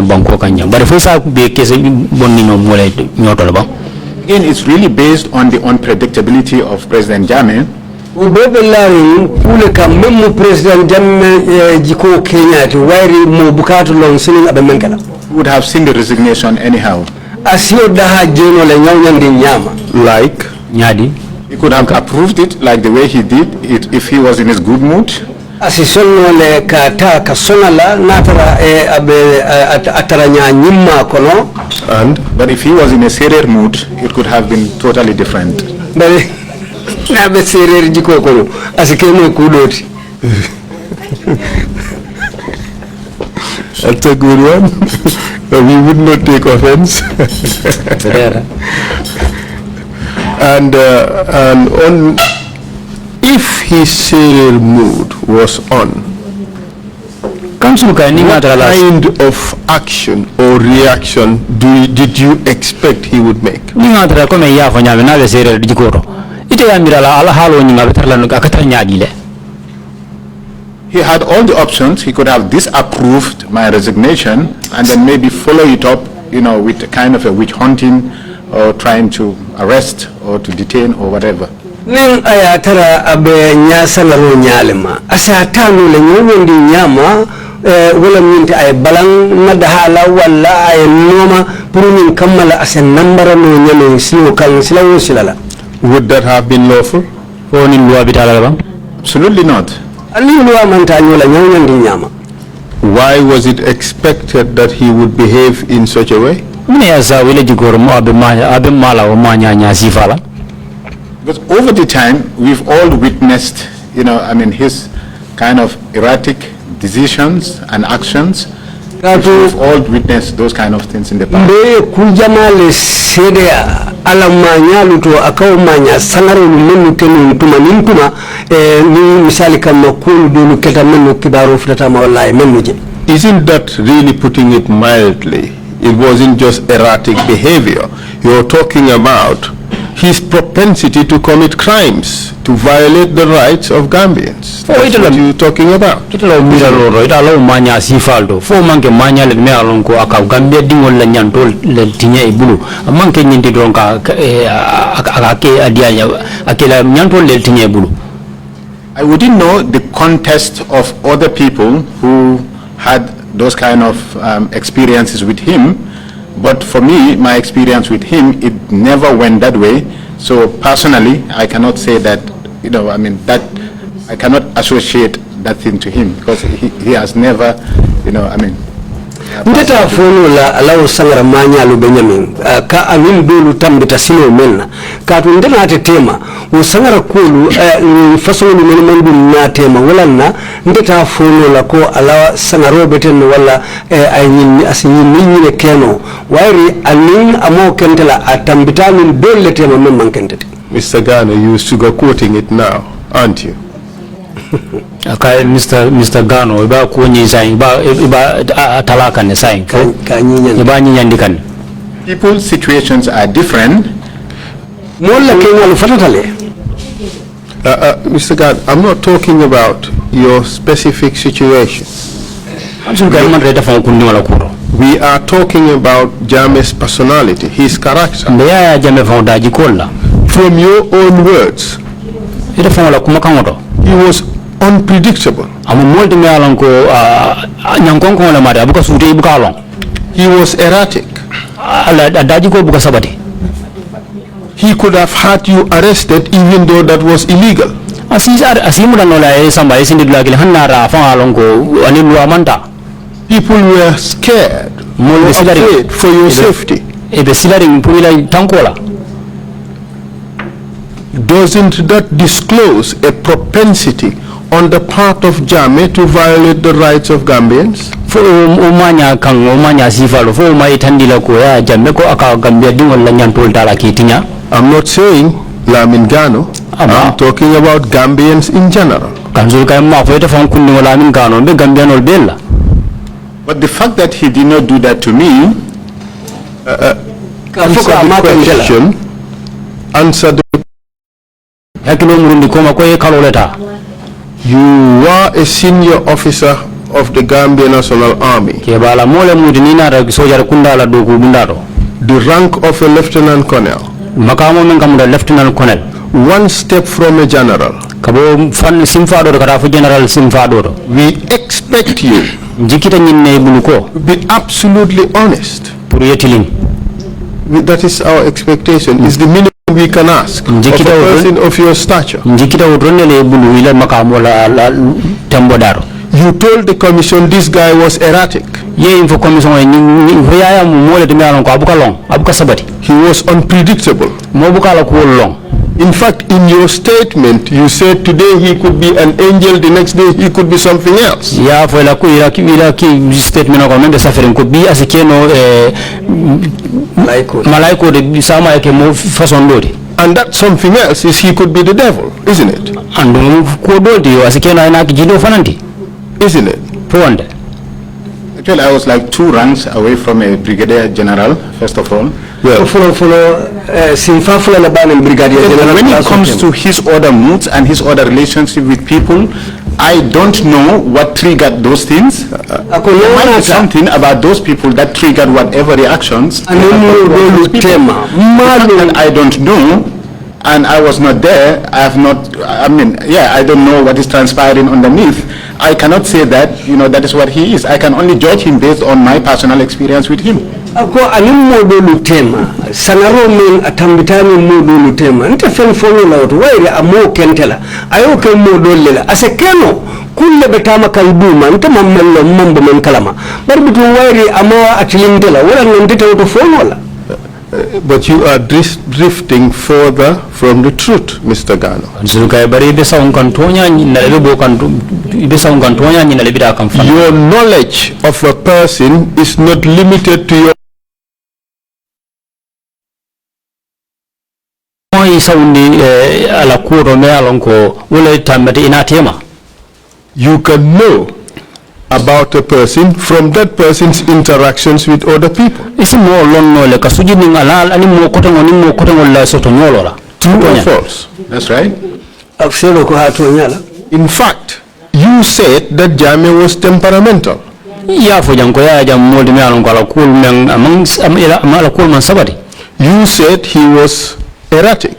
banko kanya but if sa be kese bonni no mole nyotol ba again it's really based on the unpredictability of President Jammeh. Ubebelari kule ka memu President Jammeh jiko Kenya to wari mo bukatu long sinin abemenkala Would have seen the resignation anyhow. Asio daha jeno le nyawnyandi nyama Like nyadi he could have approved it like the way he did it if he was in his good mood. Asisono le kata kasonala natara ataranya nyima kono But if he was in a serious mood, it could have been totally different. bale na be serer jiko kono asikemo kudoti. That's a good one. We would not take offense. and on, if his serial mood was on, what kind of action or reaction did you expect he would make? He had all the options. He could have disapproved my resignation and then maybe follow it up, with a kind of a witch hunting or trying to arrest or to detain or whatever. Nen ayatara abe nyasa na ro nyalema asa tanu le nyondi nyama wala minti ay balang nadahala wala ay noma purunin kamala asa nambara no nyame silo kan silawo silala. Would that have been lawful? Absolutely not. Why was it expected that he would behave in such a way? Because over the time, we've all witnessed, his kind of erratic decisions and actions. We've all witnessed those kind of things in the past. Isn't that really putting it mildly? It wasn't just erratic behavior. You're talking about his propensity to commit crimes, to violate the rights of Gambians. That's what you're talking about. I wouldn't know the context of other people who had those kind of experiences with him, but for me, my experience with him, it never went that way. So personally, I cannot say that, that I cannot associate that thing to him because he has never, Ndeta fono la alawo sangara manya lu Benjamin ka amin dolu tambita sino menna ka to ndena ate tema o sangara kolu façon ni men mandu na tema wala na ndeta fono la ko alawa sangaro beten wala ay nyini asini nyini keno wairi anin amo kentela atambita min dole tema men mankentete. Mr. Gano, you sugarcoating it now, aren't you? Okay, Mr. Gano, iba kunyi sign, iba talaka ne sign. Iba nyandikan. People's situations are different. Mr. Gano, I'm not talking about your specific situation. We are talking about Jammeh's personality, his character. From your own words, he was unpredictable. He was erratic. He could have had you arrested even though that was illegal. People were scared, afraid for your safety. Doesn't that disclose a propensity on the part of Jammeh to violate the rights of Gambians? I'm not saying Lamin Gano, I'm talking about Gambians in general. But the fact that he did not do that to me, answer the You were a senior officer of the Gambia National Army, the rank of a lieutenant colonel, lieutenant colonel, one step from a general, we expect you to be absolutely honest. That is our expectation. It's the minimum we can ask of a person of your stature. You told the commission this guy was erratic. He was unpredictable. In fact, in your statement, you said today he could be an angel, the next day he could be something else. And that something else is he could be the devil, isn't it? Isn't it? Actually, I was like 2 ranks away from a brigadier general, first of all. Well, when it comes to his other moods and his other relationship with people, I don't know what triggered those things. There might be something about those people that triggered whatever reactions. I don't know, and I was not there. I don't know what is transpiring underneath. I cannot say that, that is what he is. I can only judge him based on my personal experience with him. Ako anim modulu tema sanaro min atambitani modulu tema nte fen fonyo la watu wairi amo kentela ayo ke modulu la asekeno kulle betama kalbuma nte mamalo mambo men kalama barbitu wairi amo atilindela wala ngondita watu fonyo la. But you are drifting further from the truth, Mr. Gano. Your knowledge of a person is not limited to your you can know about a person from that person's interactions with other people. True or false? That's right. In fact, you said that Jame was temperamental. You said he was erratic.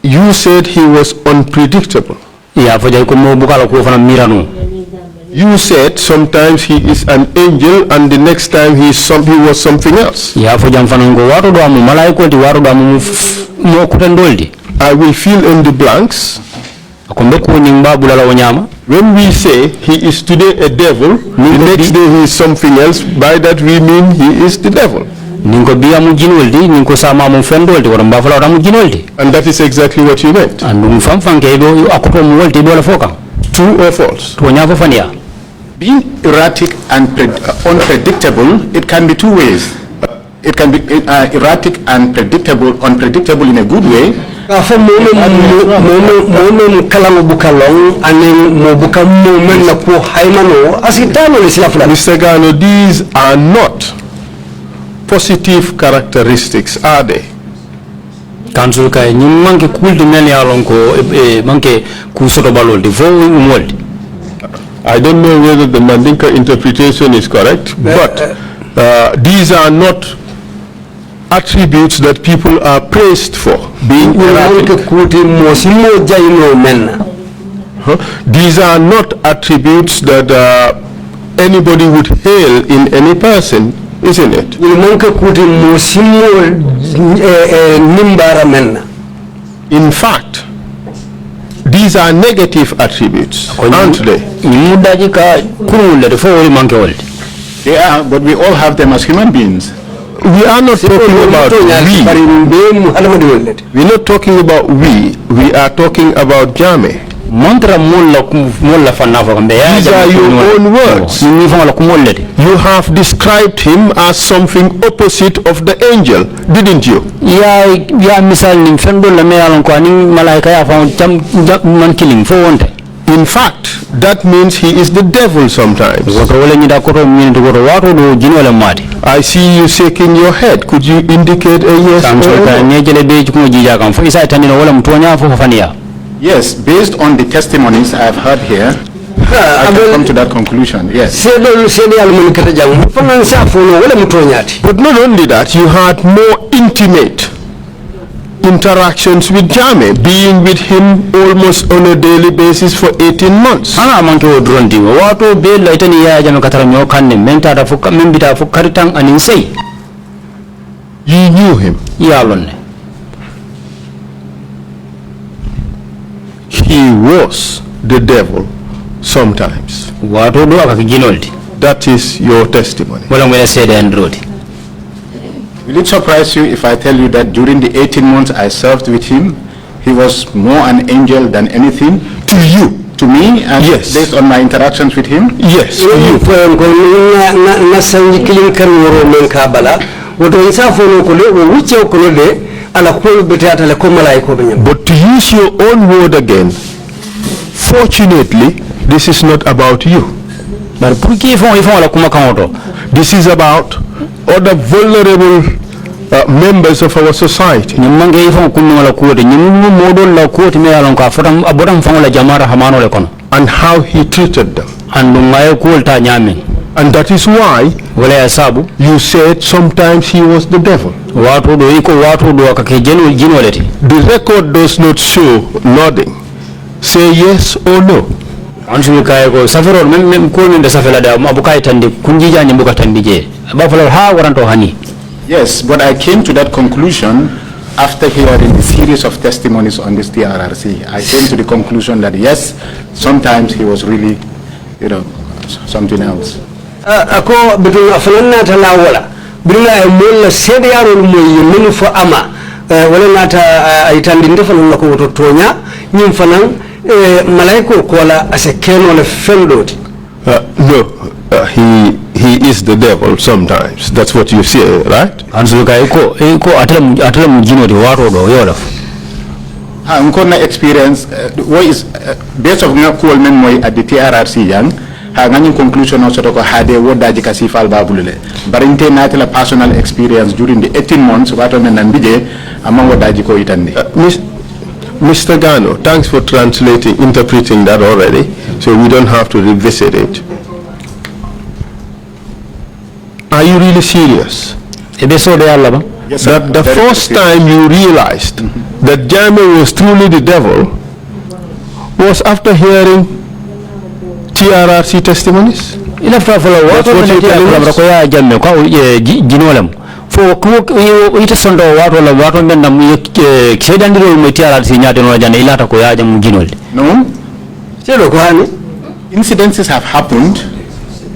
You said he was unpredictable. You said sometimes he is an angel and the next time he was something else. I will fill in the blanks. When we say he is today a devil, the next day he is something else, by that we mean he is the devil. And that is exactly what you meant. True or false? Being erratic and unpredictable, it can be 2 ways. It can be erratic and unpredictable in a good way. Mr. Gano, these are not positive characteristics, are they? Council kai manke kulti meli alonko manke kusoto baloldi fo umoldi. I don't know whether the Mandinka interpretation is correct, but these are not attributes that people are praised for. Being erratic. These are not attributes that anybody would hail in any person, isn't it? In fact, these are negative attributes, aren't they? They are, but we all have them as human beings. We are not talking about we. We're not talking about we. We are talking about Jame. These are your own words. You have described him as something opposite of the angel, didn't you? In fact, that means he is the devil sometimes. I see you shaking your head. Could you indicate a yes or no? Yes, based on the testimonies I have heard here, I can come to that conclusion, yes. But not only that, you had more intimate interactions with Jame, being with him almost on a daily basis for 18 months. You knew him. He was the devil sometimes. That is your testimony. Will it surprise you if I tell you that during the 18 months I served with him, he was more an angel than anything? To you? To me, and yes. Based on my interactions with him? Yes, to you. But to use your own word again, fortunately, this is not about you. This is about other vulnerable members of our society. And how he treated them. And that is why you said sometimes he was the devil. The record does not show nodding. Say yes or no. Yes, but I came to that conclusion after hearing the series of testimonies on this TRRC. I came to the conclusion that yes, sometimes he was really, something else. Ako bidu afanana talawala bila mulla sediyaro moy fo ama wala nata itandi ndefal la ko tonya nyim fanan malaiko ko la asekeno le fendoti. No, he is the devil sometimes. That's what you say, right? Anzu ka iko atala mujino de waro do yola. Unkona experience what is based on ngakol men moy at the TRRC yang ha ngani conclusion also to hade wodaji kasi fal babulule barinte natela personal experience during the 18 months wato men nambije amang wodaji ko itande. Mr. Gano, thanks for interpreting that already, so we don't have to revisit it. Are you really serious? Yes, that the first time you realized that Jame was truly the devil was after hearing TRRC testimonies? That's what you're telling us? For ita sondo watu la watu mbenda kshedandiro metiara sinyate no jana ilata ko yaja mujinol. No. Chelo kwani incidences have happened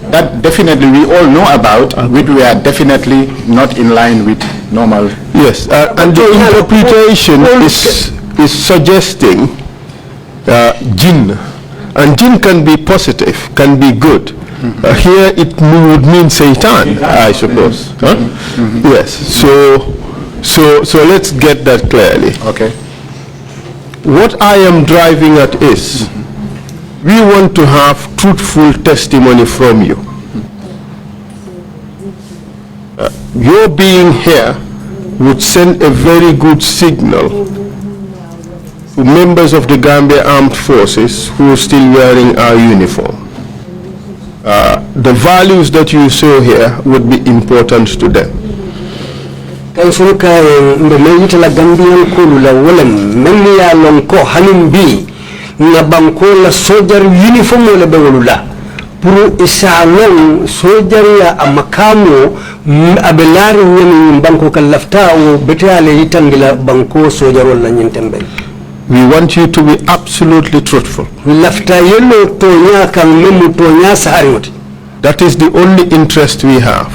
that definitely we all know about, which we are definitely not in line with normal. Yes, and the interpretation is suggesting jinn, and jinn can be positive, can be good. Here it would mean Satan, I suppose. Huh? Yes. So let's get that clearly. Okay. What I am driving at is, we want to have truthful testimony from you. Your being here would send a very good signal to members of the Gambia Armed Forces who are still wearing our uniform. The values that you show here would be important to them. La Gambian kulula wolem memia lonko hanimbi na bankola soldier uniform wala bewolula pour isalon soldier ya amakamo abelari nyami banko kalafta o betale yitangila banko soldier wala nyintembel. We want you to be absolutely truthful. That is the only interest we have.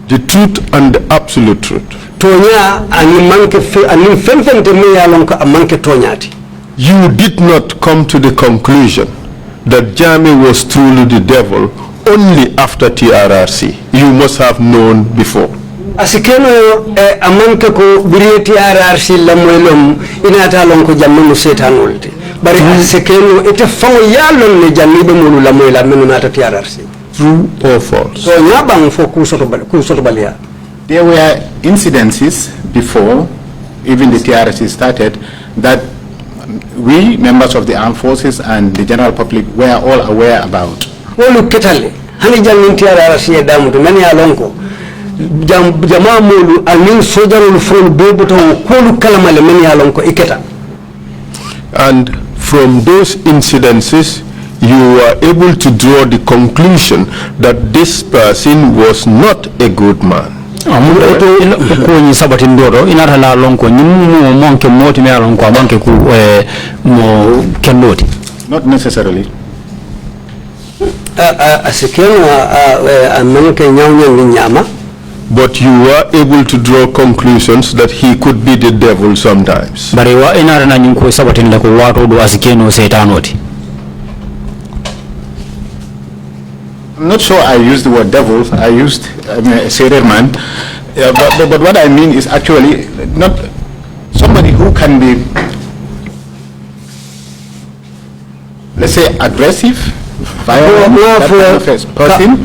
The truth and the absolute truth. You did not come to the conclusion that Jame was truly the devil only after TRRC. You must have known before. Asikeno amanke ko burieti TRRC la moylom inata lon ko jammu setan wolde Bari sekeno ite fango yalon ne janibe mulu la moy la menu nata TRRC. True or false? So nyabang fo ku soto balia. There were incidences before even the TRC started that we, members of the armed forces and the general public, were all aware about. Wolu ketale hani jangin TRC damu to many alonko jama mulu anin sojarul from bebuto kolu kalamale many alonko iketa. And from those incidences, you were able to draw the conclusion that this person was not a good man. Not necessarily. But you were able to draw conclusions that he could be the devil sometimes. I'm not sure I used the word devil. I used a sailor man. But what I mean is actually not somebody who can be, let's say, aggressive, violent, that kind of person.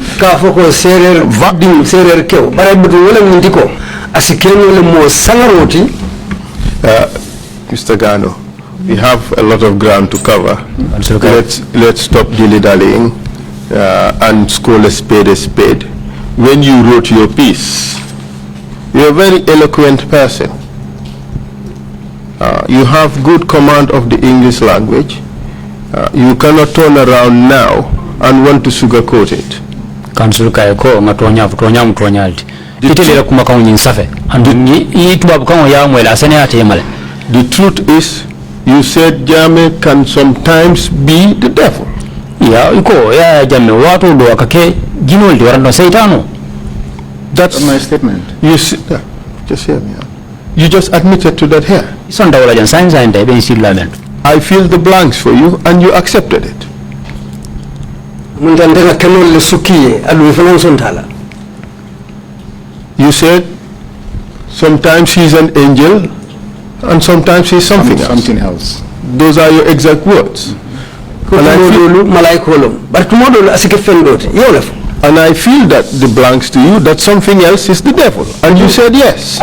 Mr. Gano, we have a lot of ground to cover. Let's stop dilly-dallying and call a spade a spade. When you wrote your piece, you're a very eloquent person. You have good command of the English language. You cannot turn around now and want to sugarcoat it. The truth is, you said Jame can sometimes be the devil. That's my statement. You just hear me out. You just admitted to that here. I filled the blanks for you and you accepted it. You said sometimes he's an angel and sometimes he's something else. Those are your exact words. And I feel that the blanks to you that something else is the devil. And you said yes.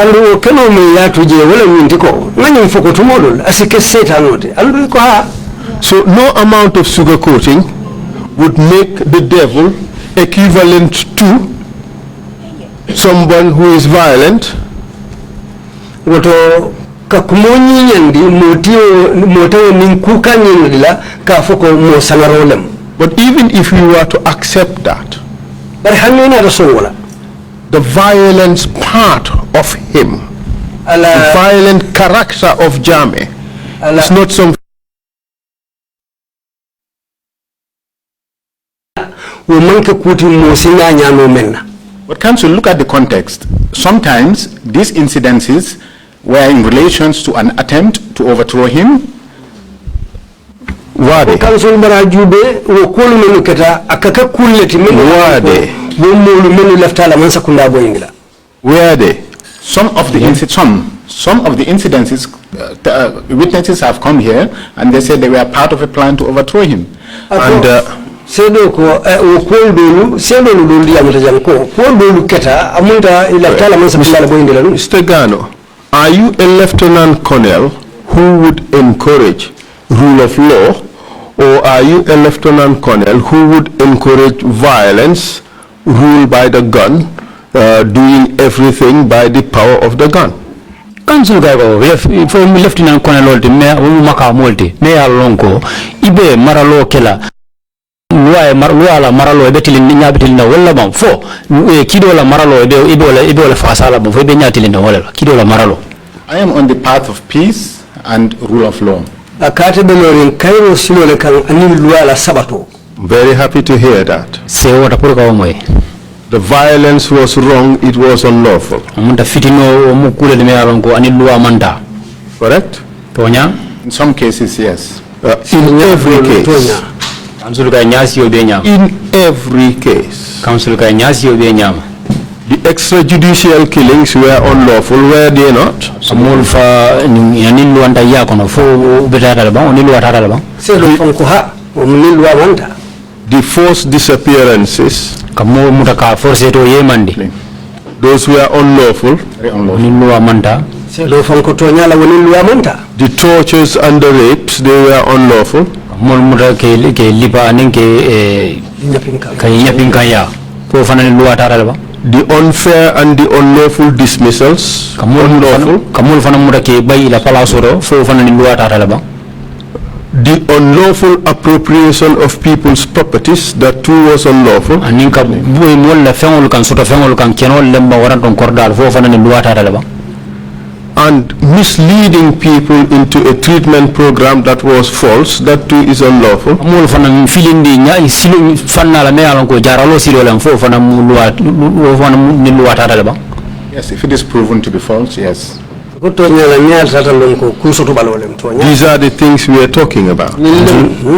So no amount of sugarcoating would make the devil equivalent to someone who is violent. But even if you were to accept that, the violence part of him, the violent character of Jame, is not something. But counsel, look at the context. Sometimes these incidences were in relations to an attempt to overthrow him. Wade. Where are they? Some of the incidences, witnesses have come here and they said they were part of a plan to overthrow him. And Mr. Gano, are you a lieutenant colonel who would encourage rule of law, or are you a lieutenant colonel who would encourage violence, rule by the gun, doing everything by the power of the gun? Council gago for lieutenant colonel de me maka multi me alonko ibe maralo kela luala maralo betil nyabetil na wala bam fo kido la maralo ibe wala fasala bam fo be nyatil na wala kido la maralo. I am on the path of peace and rule of law. Very happy to hear that. The violence was wrong, it was unlawful. Correct? In some cases, yes. In every case. In every case. The extrajudicial killings were unlawful, were they not? amul fa yanin luanda yakono fo betata ba oni luata ba se do fonko ha o min luwa wanta The forced disappearances, kamo mutaka force to yemandi those were unlawful. Very unlawful. oni luwa manta se do fonko to nyala woni luwa manta The tortures and the rapes, they were unlawful. mol muta ke lipa nen ke nyapinka kay yapinka ya fo fanani luata ba The unfair and the unlawful dismissals, unlawful. kamul fana muta ke bay la palaso do fo fanani luata ba The unlawful appropriation of people's properties, that too was unlawful. anin ka boy mol la fengol kan soto fengol kan kenol lemba waranton kordal fo fanani luata ba And misleading people into a treatment program that was false, that too is unlawful. mol fana filindi nya silo fanna la me alon ko jaralo silo lam fo fana ni luata ba Yes, if it is proven to be false, yes. ko to nyala nyal tata lon ko kusoto balolem to nyala These are the things we are talking about.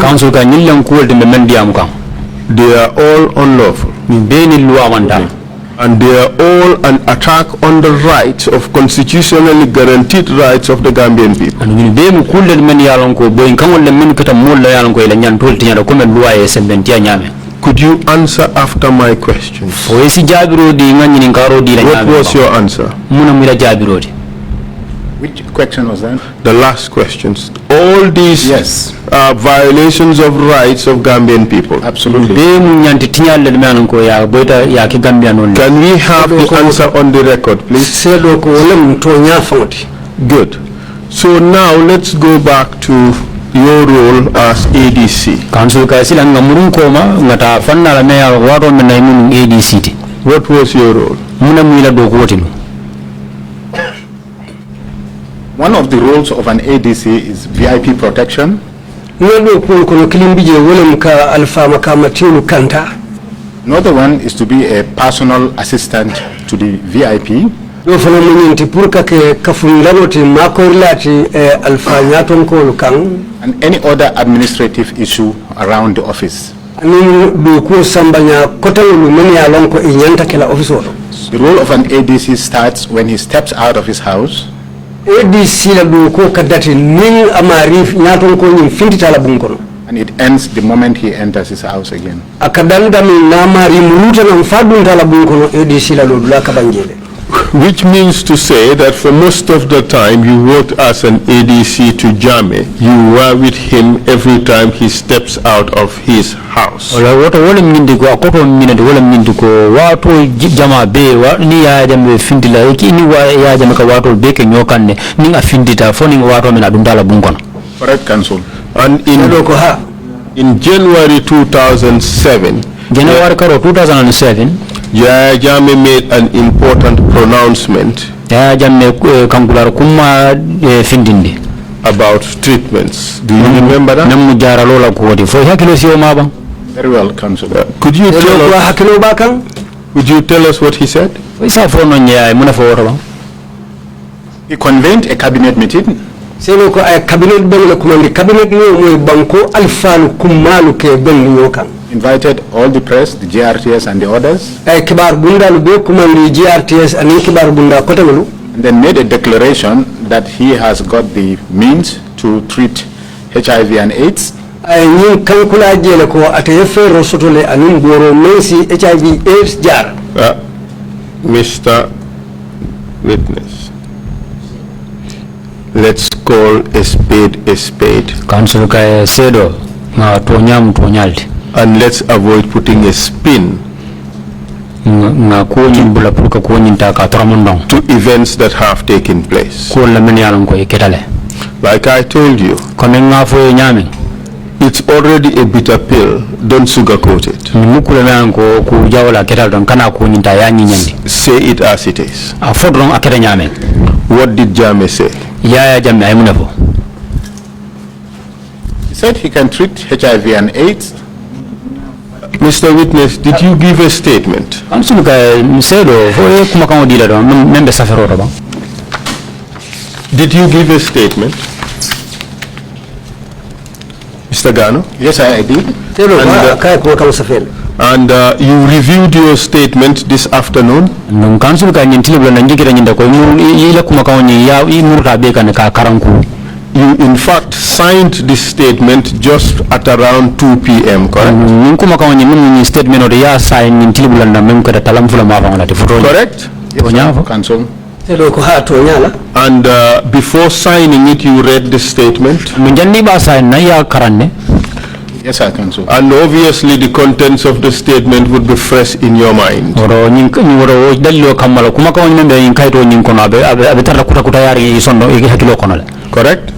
council ka nyillan ko de men diam kan They are all unlawful. min beni luwa wanda And they are all an attack on the rights of constitutionally guaranteed rights of the Gambian people. anu min be mu kulle men yalon ko boy kan wala men kata mol la yalon ko ila nyan tol tinya ko men luwa e sembentia nyame Could you answer after my questions? o esi jabiro di ngani ni karo di la What nyame was your answer? muna mu la jabiro di Which question was that? The last questions. All these Yes. are violations of rights of Gambian people. Absolutely. be mu nyanti tinya le men ko ya boyta ya ki gambia non Can we have the answer on the record, please? se do ko wolem to nya fawti Good. So now let's go back to your role as ADC. council ka sila ngamurun ko ma ngata fanna la me ya waro men nay mun ADC ti What was your role? muna mu la do ko tinu One of the roles of an ADC is VIP protection. no ko ko kilimbije wolem ka alfa makamatilu kanta Another one is to be a personal assistant to the VIP. do fana mo nyinti pour ka ke kafun laloti makorilati alfa nyaton ko kan And any other administrative issue around the office. ani do ko sambanya kotawulu men ya lon ko e nyanta kala office oto The role of an ADC starts when he steps out of his house ADC la do ko kadati nin amari nyaton ko nyim fintita la bunkono and it ends the moment he enters his house again. akadanda min namari muluta na mfadunta la bunkono ADC la do la kabanjele Which means to say that for most of the time you worked as an ADC to Jame, you were with him every time he steps out of his house. wala woto wala mindi ko akoto minade wala mindi ko wato jama be ni ya jambe findila ki ni wa ya jama ka wato be ke nyokanne ni a findita fo ni wato min adun dala bunkono Correct, Council. And do ko ha in January 2007, January karo 2007 Yaya Jammeh made an important pronouncement ya jamme kankular kuma findinde about treatments. Do you remember that? nam mu jara lola ko wadi fo hakilo siyo maba Very well, Council. Could you do tell ko us, hakilo bakan what he said? fo isa fo non ya muna fo woto ba He convened a cabinet meeting selo ko ay cabinet ben la kumandi cabinet ni moy banko alfalu kumalu ke ben ni yokan invited all the press, the GRTS and the others, ay kibar bunda lu be kumandi GRTS ani kibar bunda ko tawlu and then made a declaration that he has got the means to treat HIV and AIDS, ay ñin kankula jele ko ate yefero sotole anin boro mensi HIV AIDS jar Mr. Witness, let's call a spade a spade, council ka sedo ma to nyam to nyalti and let's avoid putting a spin na ko nyin bula pour ka ko nyin ta ka tramondon to events that have taken place. ko la men yalan ko ketale Like I told you, ko men nga fo nyami it's already a bitter pill. Don't sugarcoat it. mukule men ko ku jawla ketal don kana ko nyin ta ya nyandi Say it as it is. a fodron akata nyame What did Jammeh say? ya jamme ay munafo he said he can treat HIV and AIDS. Mr. Witness, did you give a statement? council ka sedo fo kuma kan odila don membe safero to ba Did you give a statement? Mr. Gano? Yes, I did. selo And, kay ko kam safel And you reviewed your statement this afternoon. non council ka nyintile bula njikira nyinda ko ila kuma ka woni ya imurta be kan ka karanku. You in fact signed this statement just at around 2 p.m. correct? Nin kuma ka woni min statement o ya sign nyintile bula na mem ko da talam fula ma fa ngati foto. Correct? Council. And before signing it, you read the statement? Yes, sir, Council. And obviously the contents of the statement would be fresh in your mind. Correct?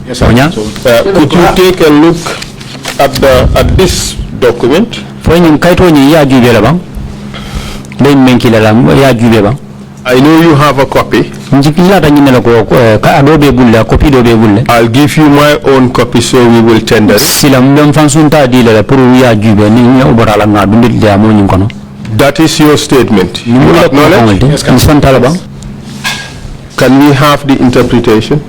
Yes, sir, Council. Could you take a look at this document? I know you have a copy. I'll give you my own copy so we will tender it. That is your statement. You acknowledge? Yes, can we have the interpretation?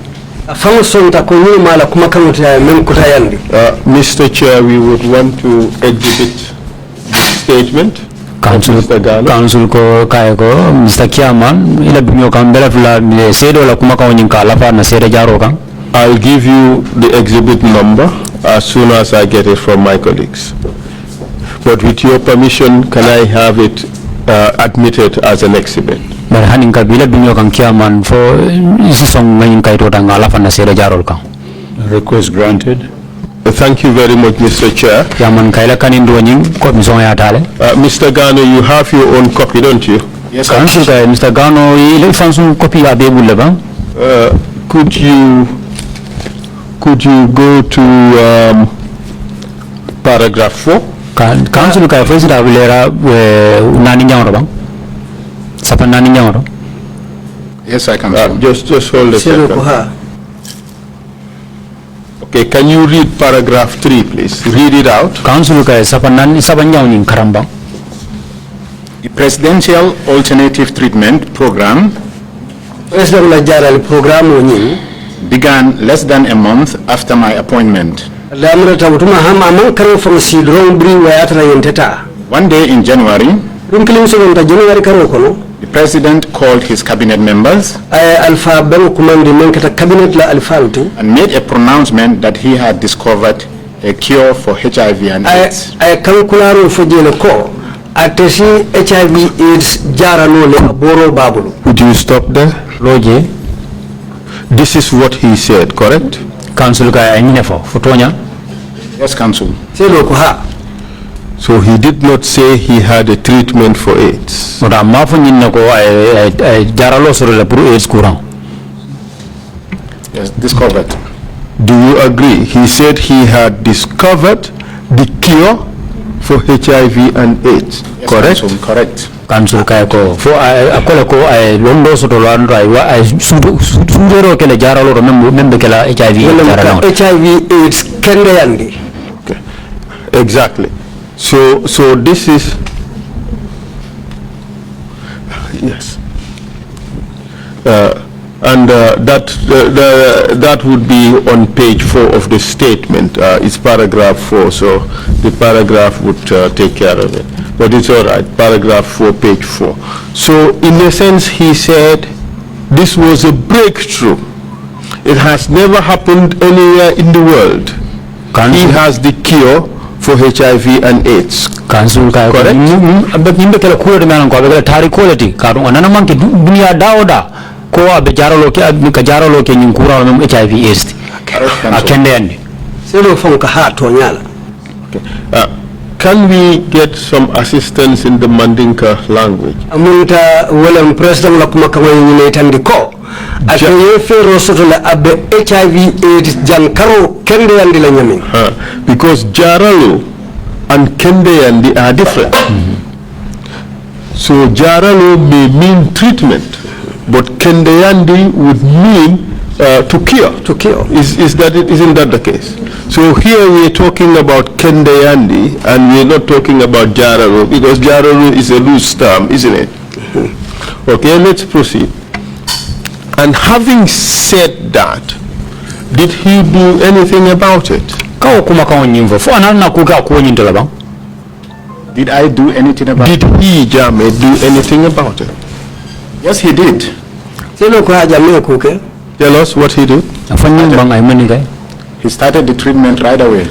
Mr. Chair, we would want to exhibit the statement. Council ko kay ko Mr. Kiaman ila binyo kan bela fula sedo la kuma ka wonin ka lafa na sede jaro kan. I'll give you the exhibit number as soon as I get it from my colleagues. But with your permission, can I have it admitted as an exhibit? Bar hanin ka bila binyo kan Kiaman fo isi song ngayin kay to danga lafa na sede jaro kan. Request granted. Thank you very much, Mr. Chair. Mr. Gano, you have your own copy, don't you? Yes, sir. Mr. Gano, copy could you go to paragraph 4? Council ka first abilera nani nyawro bang? Sapa nani nyawro? Yes, I can. Just hold a second. Okay, can you read paragraph 3, please? Read it out. Council ka sapa nyawni karamba. The Presidential Alternative Treatment Program began less than a month after my appointment. One day in January, the President called his cabinet members and made a pronouncement that he had discovered a cure for HIV and AIDS. Would you stop there? Loje. This is what he said, correct? Council ka fotonya. Yes, Council. So he did not say he had a treatment for AIDS. Yes, discovered. Do you agree? He said he had discovered the cure for HIV and AIDS. Yes, correct? Council, correct. Council kayako for akola ko ay londo soto landra ay sudero kele jaralo membe kala HIV AIDS kende yandi. Okay. Exactly. So this is yes, and that would be on page 4 of the statement. It's paragraph 4, so the paragraph would take care of it. But it's all right. Paragraph 4, page 4. So in a sense, he said this was a breakthrough. It has never happened anywhere in the world. He has the cure for HIV and AIDS. Council correct? Nimbe kala kuwa de manan ko abegala tari quality karu anana manke dunia daoda ko abejaro loke abikajaro loke nyinkura mem HIV AIDS. Akende yandi. Selo fonka hato nyala. Can we get some assistance in the Mandinka language? Amunta wala president la kuma kama yine tandiko. Atoye fero soto la abe HIV AIDS jankaro kende yandi la nyami. Because jaralo and kende yandi are different. So jaralo may mean treatment, but kende yandi would mean to cure. To cure. Isn't that the case? So here we are talking about kende yandi and we are not talking about jaralo, because jaralo is a loose term, isn't it? Okay, let's proceed. And having said that, did he do anything about it? Did I do anything about it? Did he, Jame, do anything about it? Yes, he did. Tell us what he did. He started the treatment right away.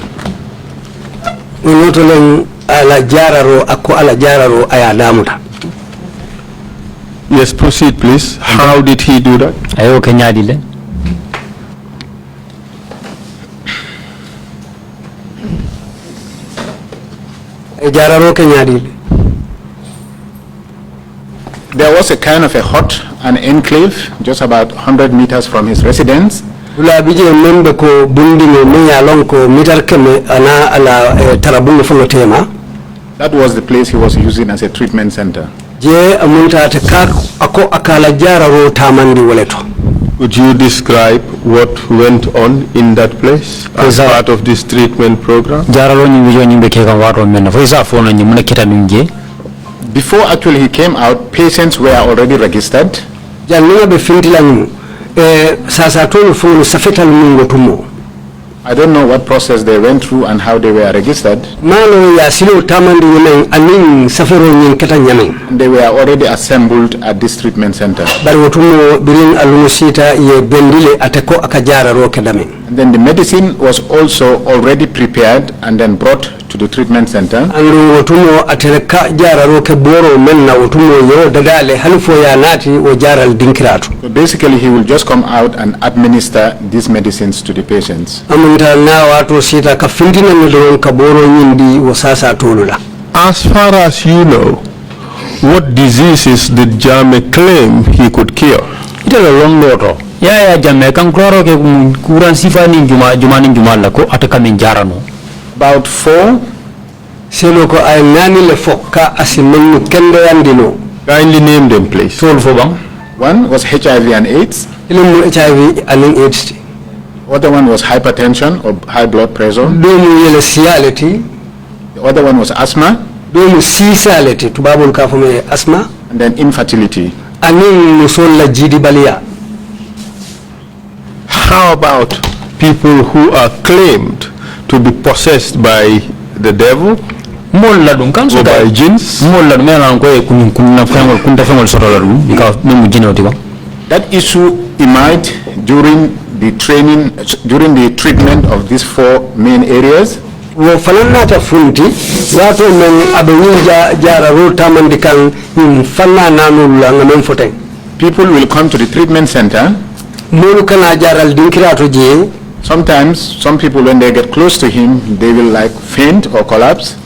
Yes, proceed, please. How did he do that? There was a kind of a hut, an enclave, just about 100 meters from his residence. That was the place he was using as a treatment center. Would you describe what went on in that place as part of this treatment program? Before actually he came out, patients were already registered. I don't know what process they went through and how they were registered. They were already assembled at this treatment center. And then the medicine was also already prepared and then brought to the treatment center. So basically he will just come out and administer these medicines to the patients. As far as you know, what diseases did Jame claim he could cure? About 4. Kindly name them, please. One was HIV and AIDS. The other one was hypertension or high blood pressure. The other one was asthma. And then infertility. How about people who are claimed to be possessed by the devil or by jinns? That issue emerged during the treatment of these 4 main areas. People will come to the treatment center. Sometimes some people, when they get close to him, they will like faint or collapse.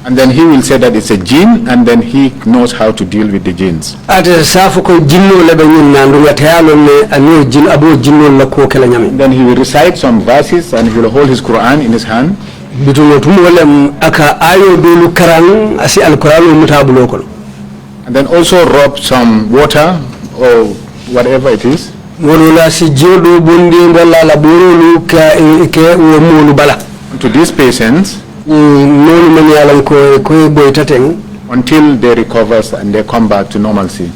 And then he will say that it's a jinn, and then he knows how to deal with the jinns. Then he will recite some verses and he will hold his Quran in his hand. And then also rub some water or whatever it is. To these patients until they recover and they come back to normalcy.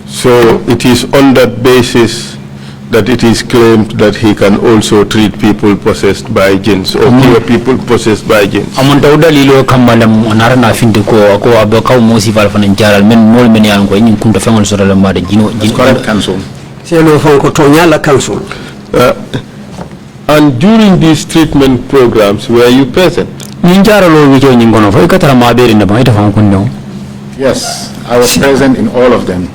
So it is on that basis that it is claimed that he can also treat people possessed by jinns or cure people possessed by jinns. Correct, counsel. And during these treatment programs, were you present? Yes, I was present in all of them.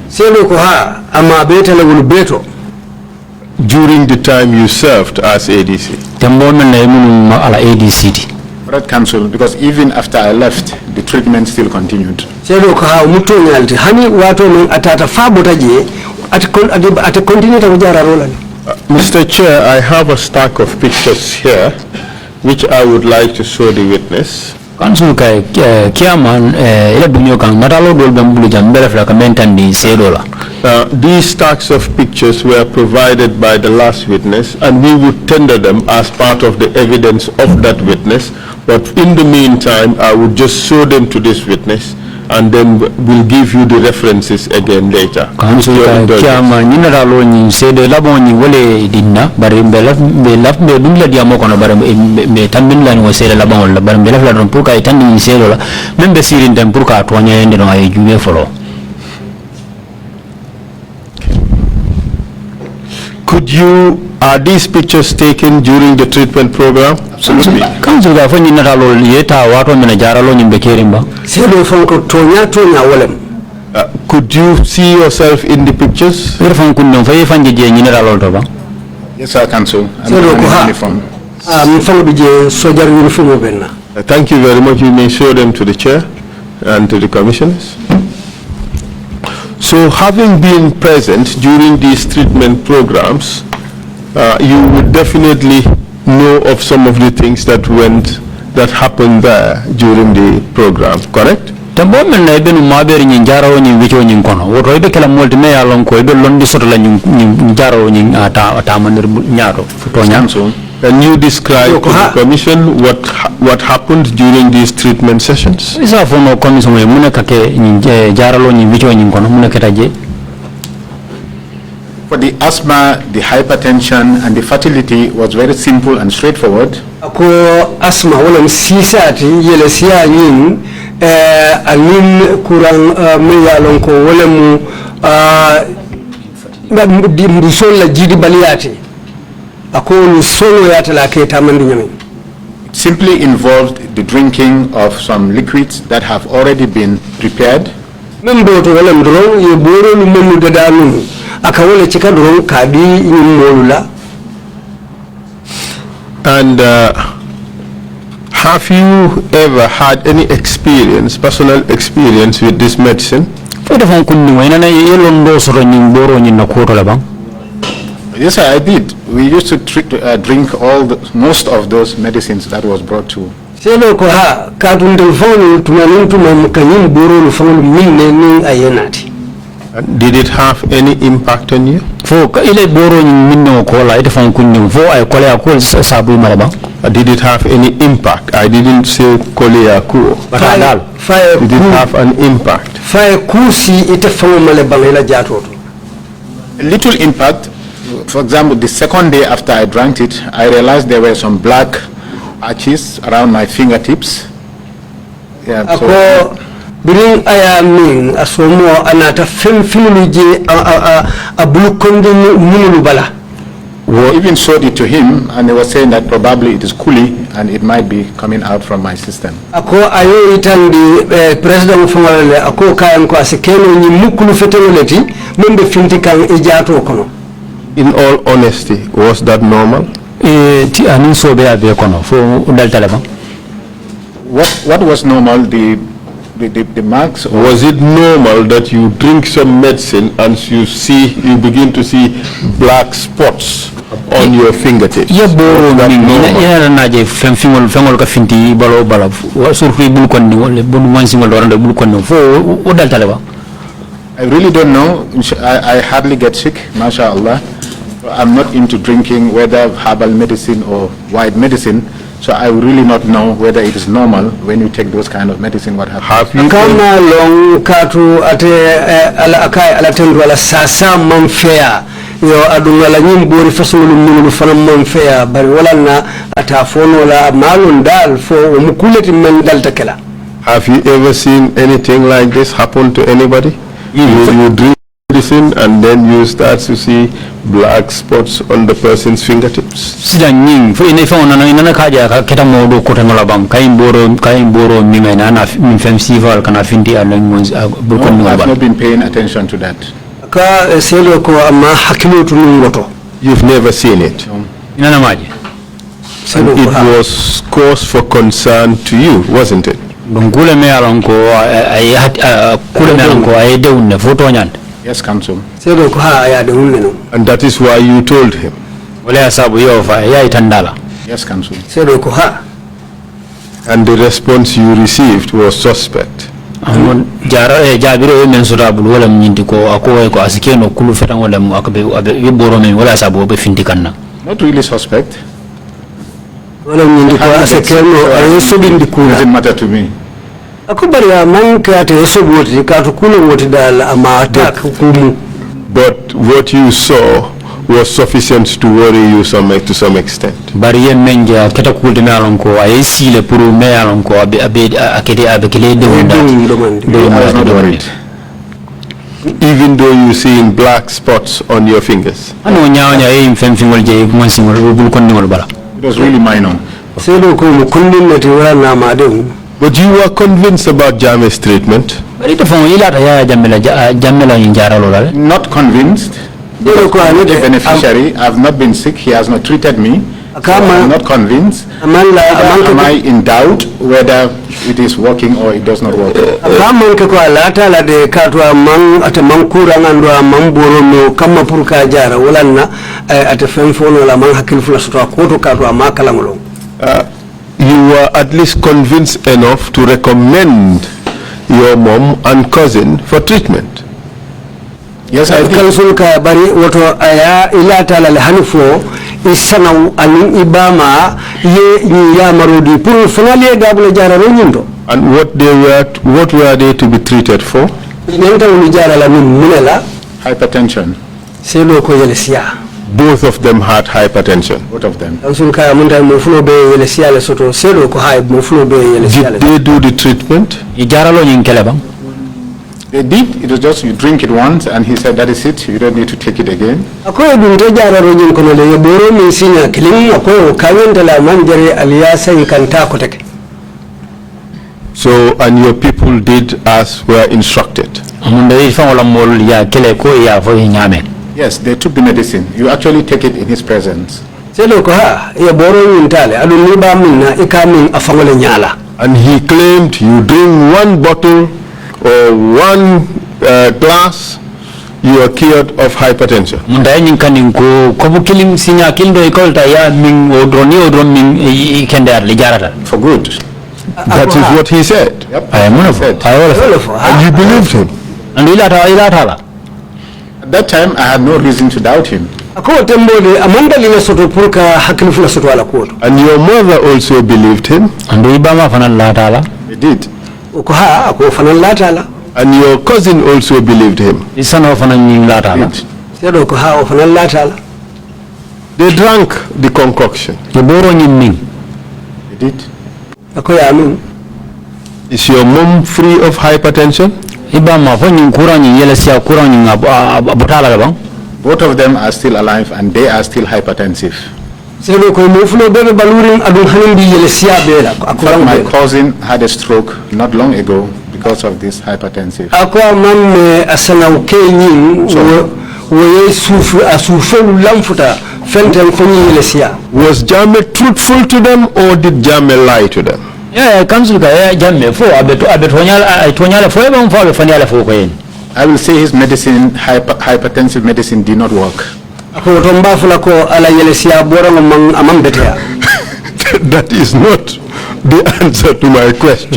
During the time you served as ADC? Correct, counsel, because even after I left, the treatment still continued. Mr. Chair, I have a stack of pictures here which I would like to show the witness. These stacks of pictures were provided by the last witness, and we would tender them as part of the evidence of that witness. But in the meantime, I would just show them to this witness, and then we'll give you the references again later. Council kiama nina dalo ni sede labo ni wole dinna bare be laf be dumla diamo kono bare be tambin lan wo sede labo wala bare be laf la don pour ka tan ni sede la même be sirin dem pour ka to nyende no ay juwe folo. Could you, are these pictures taken during the treatment program? Absolutely. Council ga fanyi nata lo yeta wato mena jaralo nyimbe kerimba. Sedo fonko tonya walem. Could you see yourself in the pictures? Irfan kunno fayi fanje je nyina lo to ba. Yes, sir, Council. Sedo ko ha. Uniform. Mfango bije sojar uniform benna. Thank you very much. You may show them to the chair and to the commissioners. So having been present during these treatment programs, you would definitely know of some of the things that happened there during the program, correct? Tambo men na benu maberi nyi jarawo nyi wicho nyi kono woto ibe kala molti me yalon ko ibe londi soto la nyi jarawo nyi ata manir nyaaro to nyamso. Can you describe to the commission what happened during these treatment sessions? Isa fono commission we muna kake nyi jaralo nyi wicho nyi kono muna ketaje. For the asthma, the hypertension, and the fertility was very simple and straightforward. Ako asthma wala msisati yele siya yin anin kurang meyalon ko wala mu mbusol la jidi baliyati. Ako lusolo yata la keta mandi nyami. It simply involved the drinking of some liquids that have already been prepared. Membo to wala mdro yeboro lumenu dadanu. Akawole chika drone kadi molula. And have you ever had any experience, personal experience with this medicine? Yes, I did. We used to drink most of those medicines that was brought to. Selo ko ha kadundel fonu tunanintu mamkanyin boro fonu minne ning ayenati. Did it have any impact on you? Did it have any impact? I didn't say koleaku. Did it have an impact? A little impact. For example, the second day after I drank it, I realized there were some black patches around my fingertips. Yeah, so Biring ayamin asomo anata filmije a blue condom munubala. We even showed it to him, and they were saying that probably it is coolie and it might be coming out from my system. Ako ayo itandi president fumale ako kayan ko asekeno ni mukulu feteleti membe finti kan ejato kono. In all honesty, was that normal? Ti anin so be abe kono fo dal talaba. What was normal? The marks? Was it normal that you drink some medicine and you begin to see black spots on your fingertips? Yeah, boro yeah na je fengol ka finti balo surfi bul konni wala bun man singol dorande bul konni fo o dal talaba. I really don't know. I hardly get sick, mashallah. I'm not into drinking whether herbal medicine or white medicine. So I really not know whether it is normal when you take those kind of medicine. What happens? Kama long katu ate alakai alatendu ala sasa manfea yo adungala nyimbori fasulu mulu fana manfea bari wala na atafono la malun dal fo umukuleti men dal takela. Have you ever seen anything like this happen to anybody? You drink medicine and then you start to see black spots on the person's fingertips. Sidaning for ine fa onana inana kaja ka keta modo ko tan labam kayin boro mi mena na min fem sival kana findi anan mon bu ko no, I've not been paying attention to that. Ka selo ko amma hakilotu ngoto. You've never seen it. Inana maji. And it was cause for concern to you, wasn't it? Dongule me alonko ay kule me alonko ay deunne foto nyan. Yes, Council. And that is why you told him. Yes, Council. And the response you received was suspect. Not really suspect. Doesn't matter to me. akubari man ka te soboti ka to kuno woti dal amata kumu. But what you saw was sufficient to worry you to some extent. Bari menja keta kuldina lonko ayesi le puru me lonko akede abekele de wonda. Even though you seeing black spots on your fingers. Ano nyaanya e femfingol je monsingol bul kondingol bala. It was really minor. Selo ko mu kundin na tiwara na madem. But you were convinced about Jammeh's treatment. Bari to fon ila ta ya jammela njara lola. Not convinced. I'm not a beneficiary. I've not been sick. He has not treated me. So I'm not convinced. Am I in doubt whether it is working or it does not work? Kaman ko alata la de katwa man ata mankura ngando mamboro no kama purka jara walanna ata femfono la man hakil fula sutwa koto katwa makala ngolo. You were at least convinced enough to recommend your mom and cousin for treatment. Yes, I did. Kansulka bari woto aya ilata la hanfo isana alin ibama ye ni ya marodi pour finale gabule jara renyindo. And what were they to be treated for? Nenta uni jara la munela Hypertension. selo ko yelesia. Both of them had hypertension. Both of them. Kansulka munta mo fulo be yelesia le soto selo ko hay mo fulo be yelesia le. Did they do the treatment? Ijara lo nyinkele bang. They did. It was just you drink it once, and he said that is it. You don't need to take it again. Akoy dunte jara rojin kono le boro min sinya kilin akoy kawenda la manjere aliyasa ikanta ko teke. So, and your people did as were instructed. Yes, they took the medicine. You actually take it in his presence. And he claimed you drink one bottle or one glass, you are cured of hypertension. For good. That is what he said. Yep. And you believed him. At that time, I had no reason to doubt him. And your mother also believed him. He did. And your cousin also believed him. They drank the concoction. He did. Is your mom free of hypertension? Both of them are still alive and they are still hypertensive. My cousin had a stroke not long ago because of this hypertensive. Was Jammeh truthful to them or did Jammeh lie to them? I will say his medicine, hypertensive medicine, did not work. That is not the answer to my question.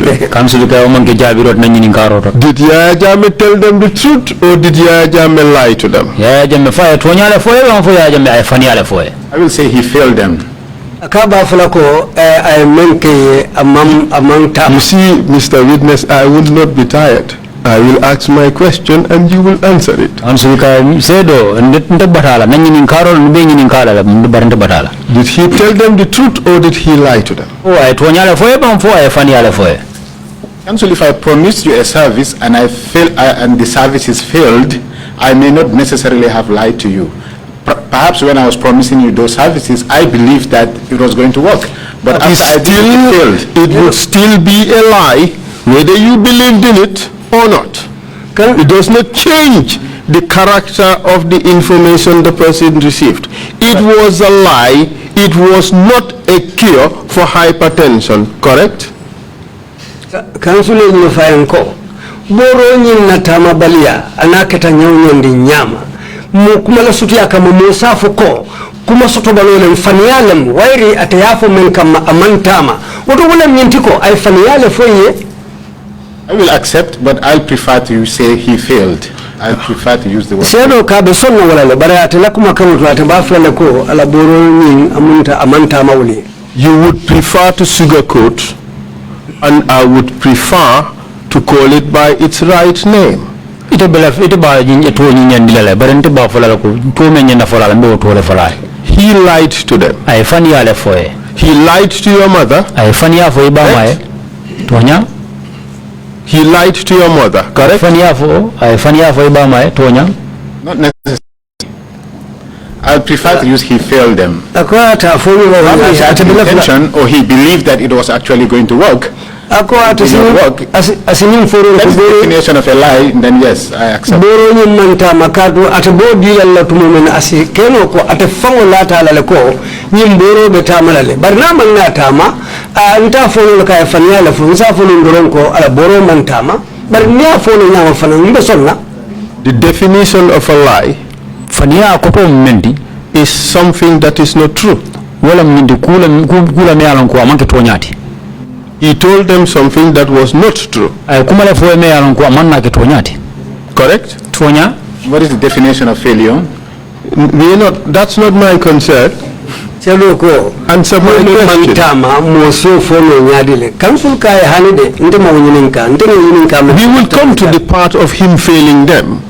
Did Yaya Jammeh tell them the truth or did Yaya Jammeh lie to them? I will say he failed them. You see, Mr. Witness, I will not be tired. I will ask my question and you will answer it. Did he tell them the truth or did he lie to them? Counsel, if I promised you a service and and the service is failed, I may not necessarily have lied to you. Perhaps when I was promising you those services, I believed that it was going to work. But after I did it failed. It would still be a lie, whether you believed in it or not. It does not change the character of the information the person received. It was a lie. It was not a cure for hypertension, correct? Council in Fayanko, Boro Natama Balia, Anaketa Nyondi Nyama, Mukumala Sutiaka Musafu Ko, Kumasotobalon, Fanialem, Wairi at Yafo Menkama Amantama. What will I mean to go? I Faniale for ye? I will accept, but I prefer to say he failed. I prefer to use the word. Seno Cabesona, but I telakuma come to Atabaflako, Alaboro, Amunta, Amanta Mauli. You would prefer to sugarcoat, and I would prefer to call it by its right name. He lied to them. He lied to your mother. Correct? He lied to your mother, correct? Not necessarily. I prefer to use he failed them. Probably he had intention, or he believed that it was actually going to work. That's the definition of a lie, then yes, I accept. The definition of a lie is something that is not true. He told them something that was not true. Correct? What is the definition of failure? That's not my concern. Answer my question. We will come to the part of him failing them.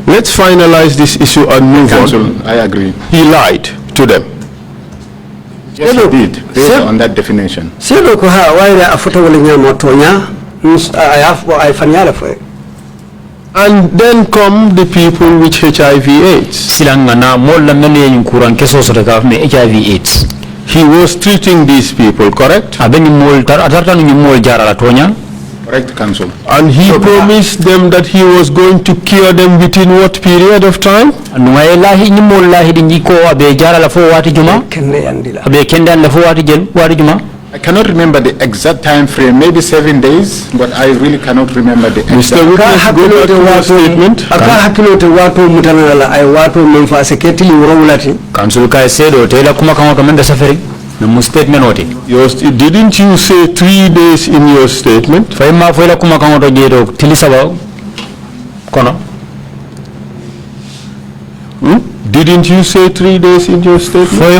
Let's finalize this issue and move on. I agree. He lied to them. Yes, he did, based on that definition. And then come the people with HIV/AIDS. He was treating these people, correct? Correct, Council. And he promised them that he was going to cure them within what period of time? I cannot remember the exact time frame, maybe 7 days, but I really cannot remember the exact. Mr. Witness, go back to your statement. Council Kai said, Didn't you say 3 days in your statement? Didn't you say 3 days in your statement?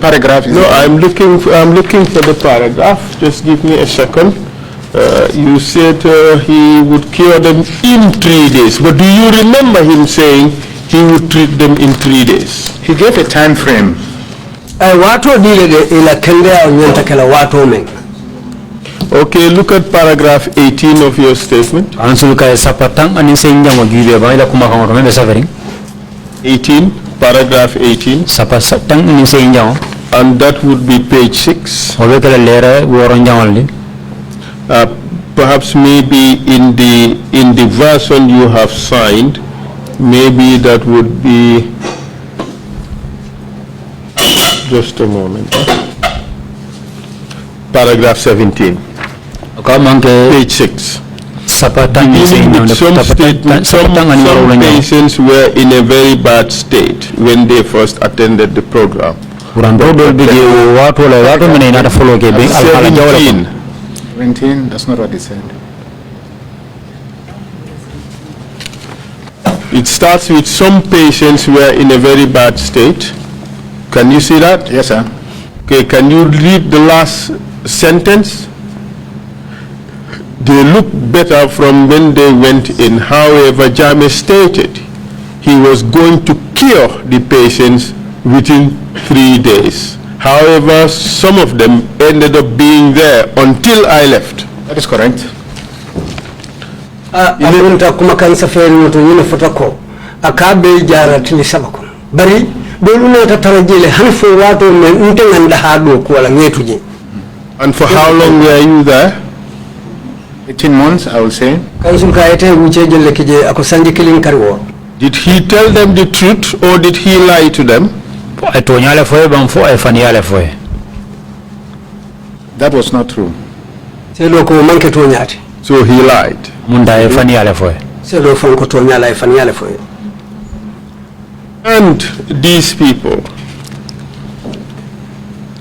Paragraph is No, I'm looking for the paragraph. Just give me a second. You said he would cure them in 3 days. But do you remember him saying he would treat them in 3 days? He gave a time frame. Okay, look at paragraph 18 of your statement. 18, paragraph 18. And that would be page 6. Perhaps maybe in the version you have signed, maybe that would be, just a moment. Paragraph 17. Page 6. Some patients were in a very bad state when they first attended the program. 17, that's not what he said. It starts with some patients were in a very bad state. Can you see that? Yes, sir. Okay, can you read the last sentence? They look better from when they went in. However, Jammeh stated he was going to cure the patients within 3 days. However, some of them ended up being there until I left. That is correct. And for how long were you there? 18 months, I will say. Did he tell them the truth or did he lie to them? That was not true. So he lied. And these people,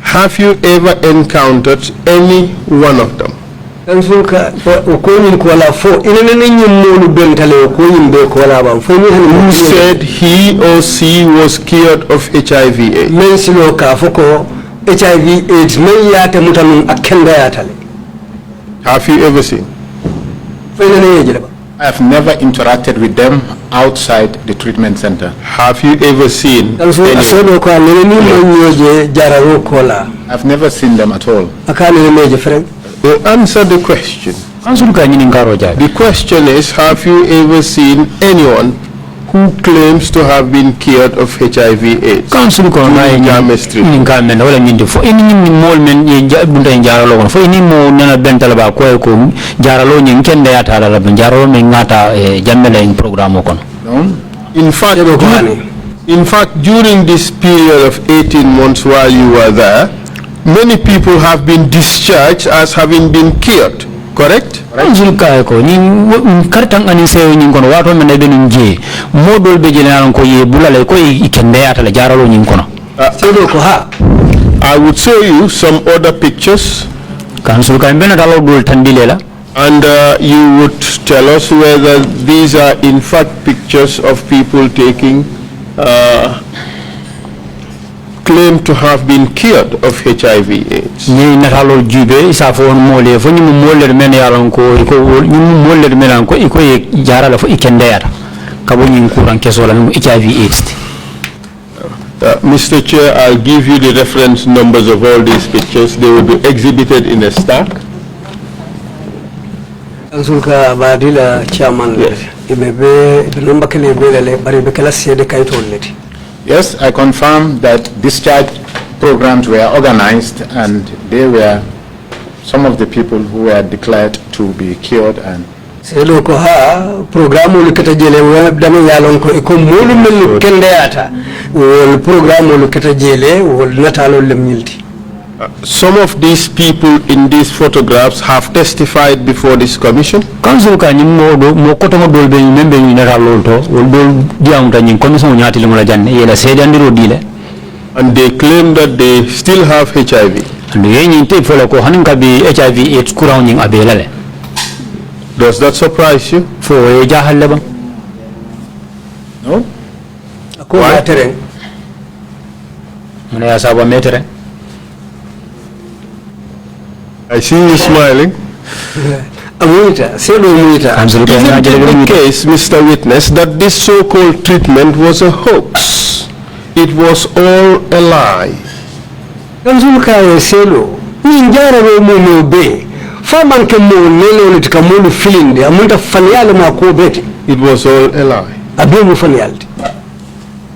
have you ever encountered any one of them Kansulka ko ni ko la fo ina ne nyimmo bentale ko yimbe ko la ban fo ni Who said he or she was cured of HIV/AIDS? men silo ka fo ko HIV/AIDS men yata mutanun akenda yatale. Have you ever seen? Fo ina ne yejele ba. I have never interacted with them outside the treatment center. Have you ever seen Kansulka sodo ko ne ni man yoje jararo ko la. I've never seen them at all. Akane meje friend. Answer the question. The The question is, have you ever seen anyone who claims to have been cured of HIV/AIDS? Council ko na Jame Street. men wala nyindi fo ini ni mol men ye bunda jaralo fo ini mo nana bentala ba ko jaralo nyi kende yata la jaralo men ngata jammele en programme ko No? In fact, during this period of 18 months while you were there, many people have been discharged as having been cured, correct? Council ka ko ni kartang ani seyo nyi kono wato men be nje modol be jele ko ye bulale ko kende yata la jaralo nyi kono Sodo ko ha. I would show you some other pictures, Council ka mbena dalo dol tandilela and you would tell us whether these are in fact pictures of people taking claim to have been cured of HIV/AIDS. ni natalo jube isa fo mole fo ni molle men yaron ko ni molle men ko ye jarala fo ikende yata kabo nyi kuran kesola no HIV/AIDS. Mr. Chair, I'll give you the reference numbers of all these pictures. They will be exhibited in a stack. Kansulka badila chairman ibebe number kele belele bari be kala sede kayto leti. Yes, I confirm that discharge programs were organized and they were some of the people who were declared to be cured and Selo ko ha programu lukata jele web dama yalon ko e ko mulu mel kende yata wol programu lukata jele wol natalo lemnyilti. Some of these people in these photographs have testified before this commission. Council ka ni mo koto mo dolbe ni membe ni natalo to wol dol diam tan ni commission nyati le mula janne yela sede andiro dile And they claim that they still have HIV. and ye ni te fola ko hanin ka bi HIV/AIDS kuran ni abelale. Does that surprise you? Fo ye jahalle ba no? Ko matere mun ya saba metere I see you smiling. amuita selo muita. Council ka Isn't na it jele the mi case, Mr. Witness, that this so-called treatment was a hoax? It was all a lie. Kansulka selo ni njara ro mu be faman ke mo nelo litika mo filinde amunta fanyale ma ko beti It was all a lie. abimu fanyalti.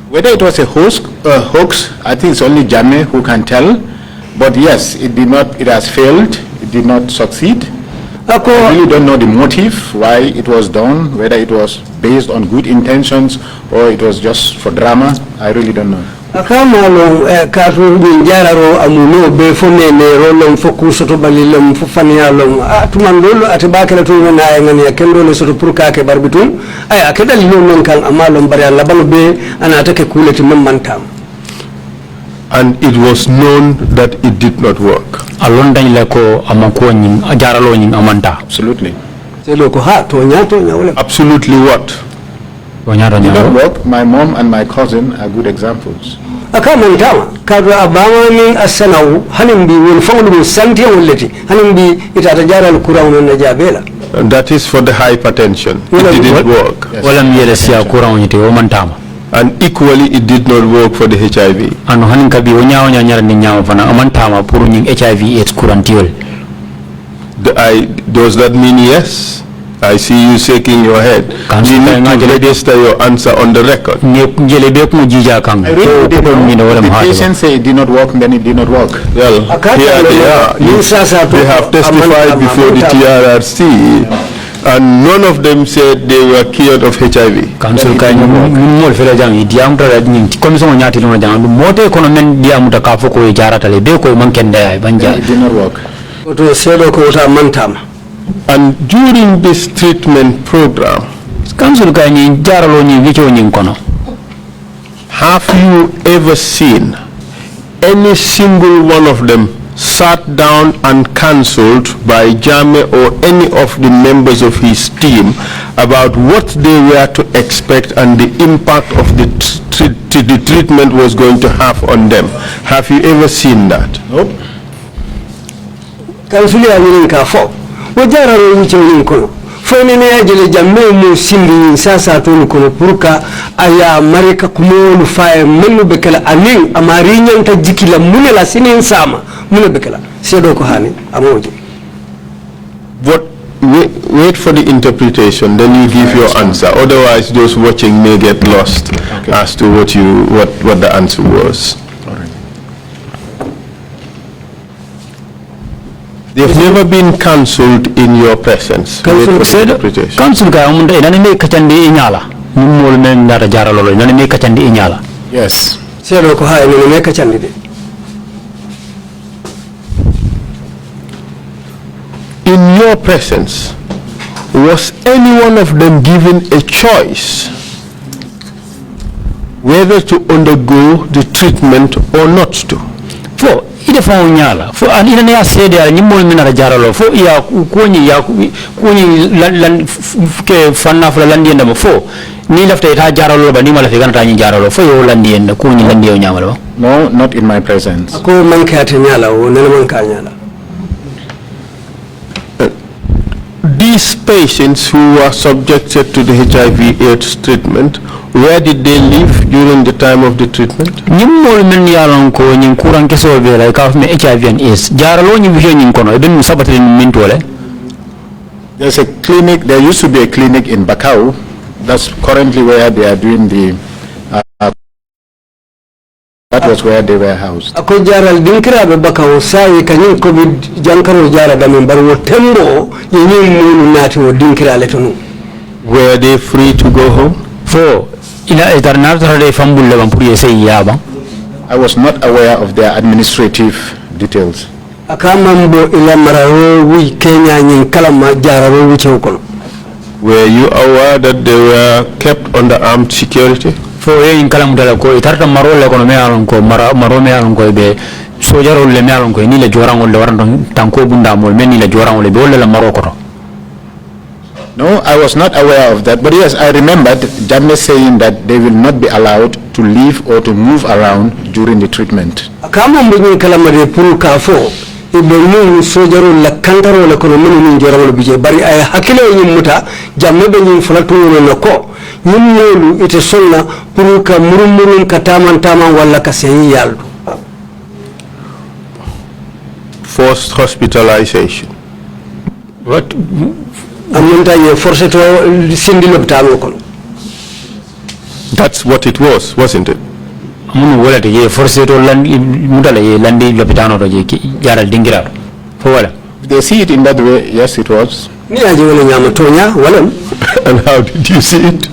Whether it was a hoax, I think it's only Jame who can tell. But yes, it has failed, it did not succeed. I really don't know the motive, why it was done, whether it was based on good intentions or it was just for drama. I really don't know. Akama lo katu njara ro amuno be fonene ro lo fokuso to balilum fufania lo atumandolo atibakela to na ngani akendo le soto purka ke barbitum ay akeda lilo non kan amalom bari Allah balo be ana take kuleti mammantam. And it was known that it did not work. alon dañ le ko amanko nyi jaralo nyi amanta Absolutely. Selo ko ha to nyawle. Absolutely what? wanyaro It did not nyaro work. My mom and my cousin are good examples. Akama ntama kadu abama min asanawu hanin bi won fawlu santi wallati hanin bi itata jaral kurawno na jabela. And that is for the hypertension. It didn't work. wala mi yele sia courant nyite o mantama And equally, it did not work for the HIV. anu hanin kabi o nyaaw nyara ni nyaaw fana amantama pour nyi HIV/AIDS courant tiol. Does that mean yes? I see you shaking your head. Council, You need to register your answer on the record. Jele be ko jija kan I really didn't know. The patient say it did not work, then it did not work. Well, here they are. They have testified before the TRRC, and none of them said they were cured of HIV. Council ka ni mol fele jang diam tra ni commission nyati no jang mote kono men diam ta ka foko e jarata le be ko man kende ay banja. It did not work. To selo ko ta mantama. And during this treatment program, Council ka ni jaralo ni wicho ni kono. have you ever seen any single one of them sat down and cancelled by Jammeh or any of the members of his team about what they were to expect and the impact of the treatment was going to have on them. Have you ever seen that? Nope. Council ya ka fo wajara ro wuce kono fo ne ne ajele jamme mu sindi sasa to kono purka aya mareka kumolu fae menu bekala anin amari nyanta jikila munela sinin sama mune bekala sedo ko hani amoje. What wait for the interpretation, then you give your answer. Otherwise those watching may get lost as to what the answer was. They've never been cancelled in your presence. Council ka umunda inani me kachandi inyala. Nimol men dara jara lolo inani me kachandi inyala. Yes. Sedo ko hay ni me kachandi de. In your presence, was any one of them given a choice whether to undergo the treatment or not to? Fo ide fa unyala fo anina ne asede ya nyimol mina jaralo fo ya kunyi lan ke fanna fo landi enda fo ni lafta ita jaralo ba ni mala fe ganata nyi jaralo fo yo landi enda kunyi landi yo nyamalo. No, not in my presence. Ko man ka ta nyala o ne man ka nyala. These patients who were subjected to the HIV/AIDS treatment, where did they live during the time of the treatment? Nyimol men yalon ko nyin kuran keso be la ka me HIV and AIDS jaralo nyi vision nyin kono ben sabatel min tole. There's a clinic, there used to be a clinic in Bakau. That's currently where they are doing the that was where they were housed. Ako jaral dinkira be Bakau sai kanyin COVID jankaro jara da men barwo tembo yin mulu nati wo dinkira letonu. Were they free to go home? Fo ila eternal de fambulle ban pour essayer yaba. I was not aware of their administrative details. Akamambo ila mararo wi Kenya nyin kalama jararo wi chewkono. Were you aware that they were kept under armed security? Fo in kalam dala ko itarta marole kono me alon ko maro me alon ko be sojaro le me alon ko ni le jorangol le waran tanko bunda mol men ni le jorangol le be wala la maro ko. No, I was not aware of that. But yes, I remembered Jammeh saying that they will not be allowed to leave or to move around during the treatment. Akamambo nyin kalama de puru ka fo ibenu sojaro la kantaro la kono men ni jorangol bije bari ay hakilo nyin muta Jammeh be nyin fulatu no ko yimolu ite sonna pour ka murumurun ka taman wala ka sey yaldu. Forced hospitalization. What amnta ye forcé to sindi lopitalo ko. That's what it was, wasn't it? Munu wala de ye forcé to landi mudala ye landi lopitano to je jaral dingira fo wala. If they see it in that way, yes, it was. Ni aje wala nyama tonya wala. And how did you see it?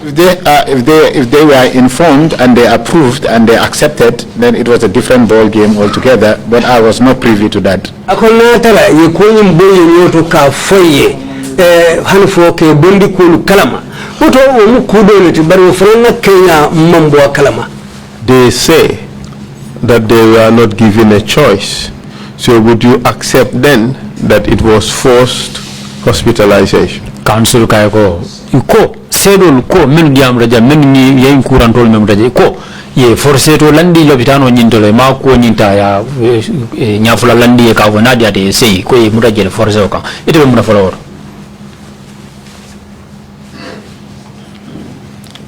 If they were informed and they approved and they accepted, then it was a different ball game altogether. But I was not privy to that. Akona tara ye kwenye mboye nyoto ka foye hanfo ke bondi kulu kalama. Uto umukudo neti bari ufrena Kenya mambo wa kalama. They say that they were not given a choice. So would you accept then that it was forced hospitalization? Council kayako ko sedol ko men diam raja men ni yen kurantol mem raja ko ye forcé to landi lopitano nyintole ma ko nyinta ya nyafula landi e ka wona dia de sey ko e mutaje le forcé o kan ite be muna follow.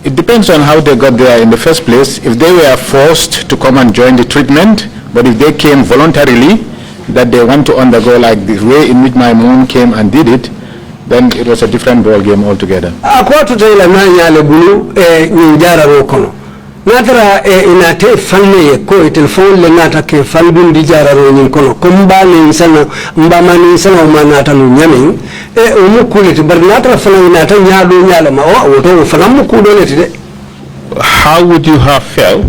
It depends on how they got there in the first place. If they were forced to come and join the treatment, but if they came voluntarily, that they want to undergo like the way in which my mom came and did it, then it was a different ball game altogether. Akwatu tayla nanya le bulu njara rokono. Natara inate fanne ko telefon le nata ke falbun di jara ro nyin kono komba ni sana mbama ni sana umanata no nyame umukuleti bar natara fana inata nyaado nyala ma o woto fana mukudo leti de. How would you have felt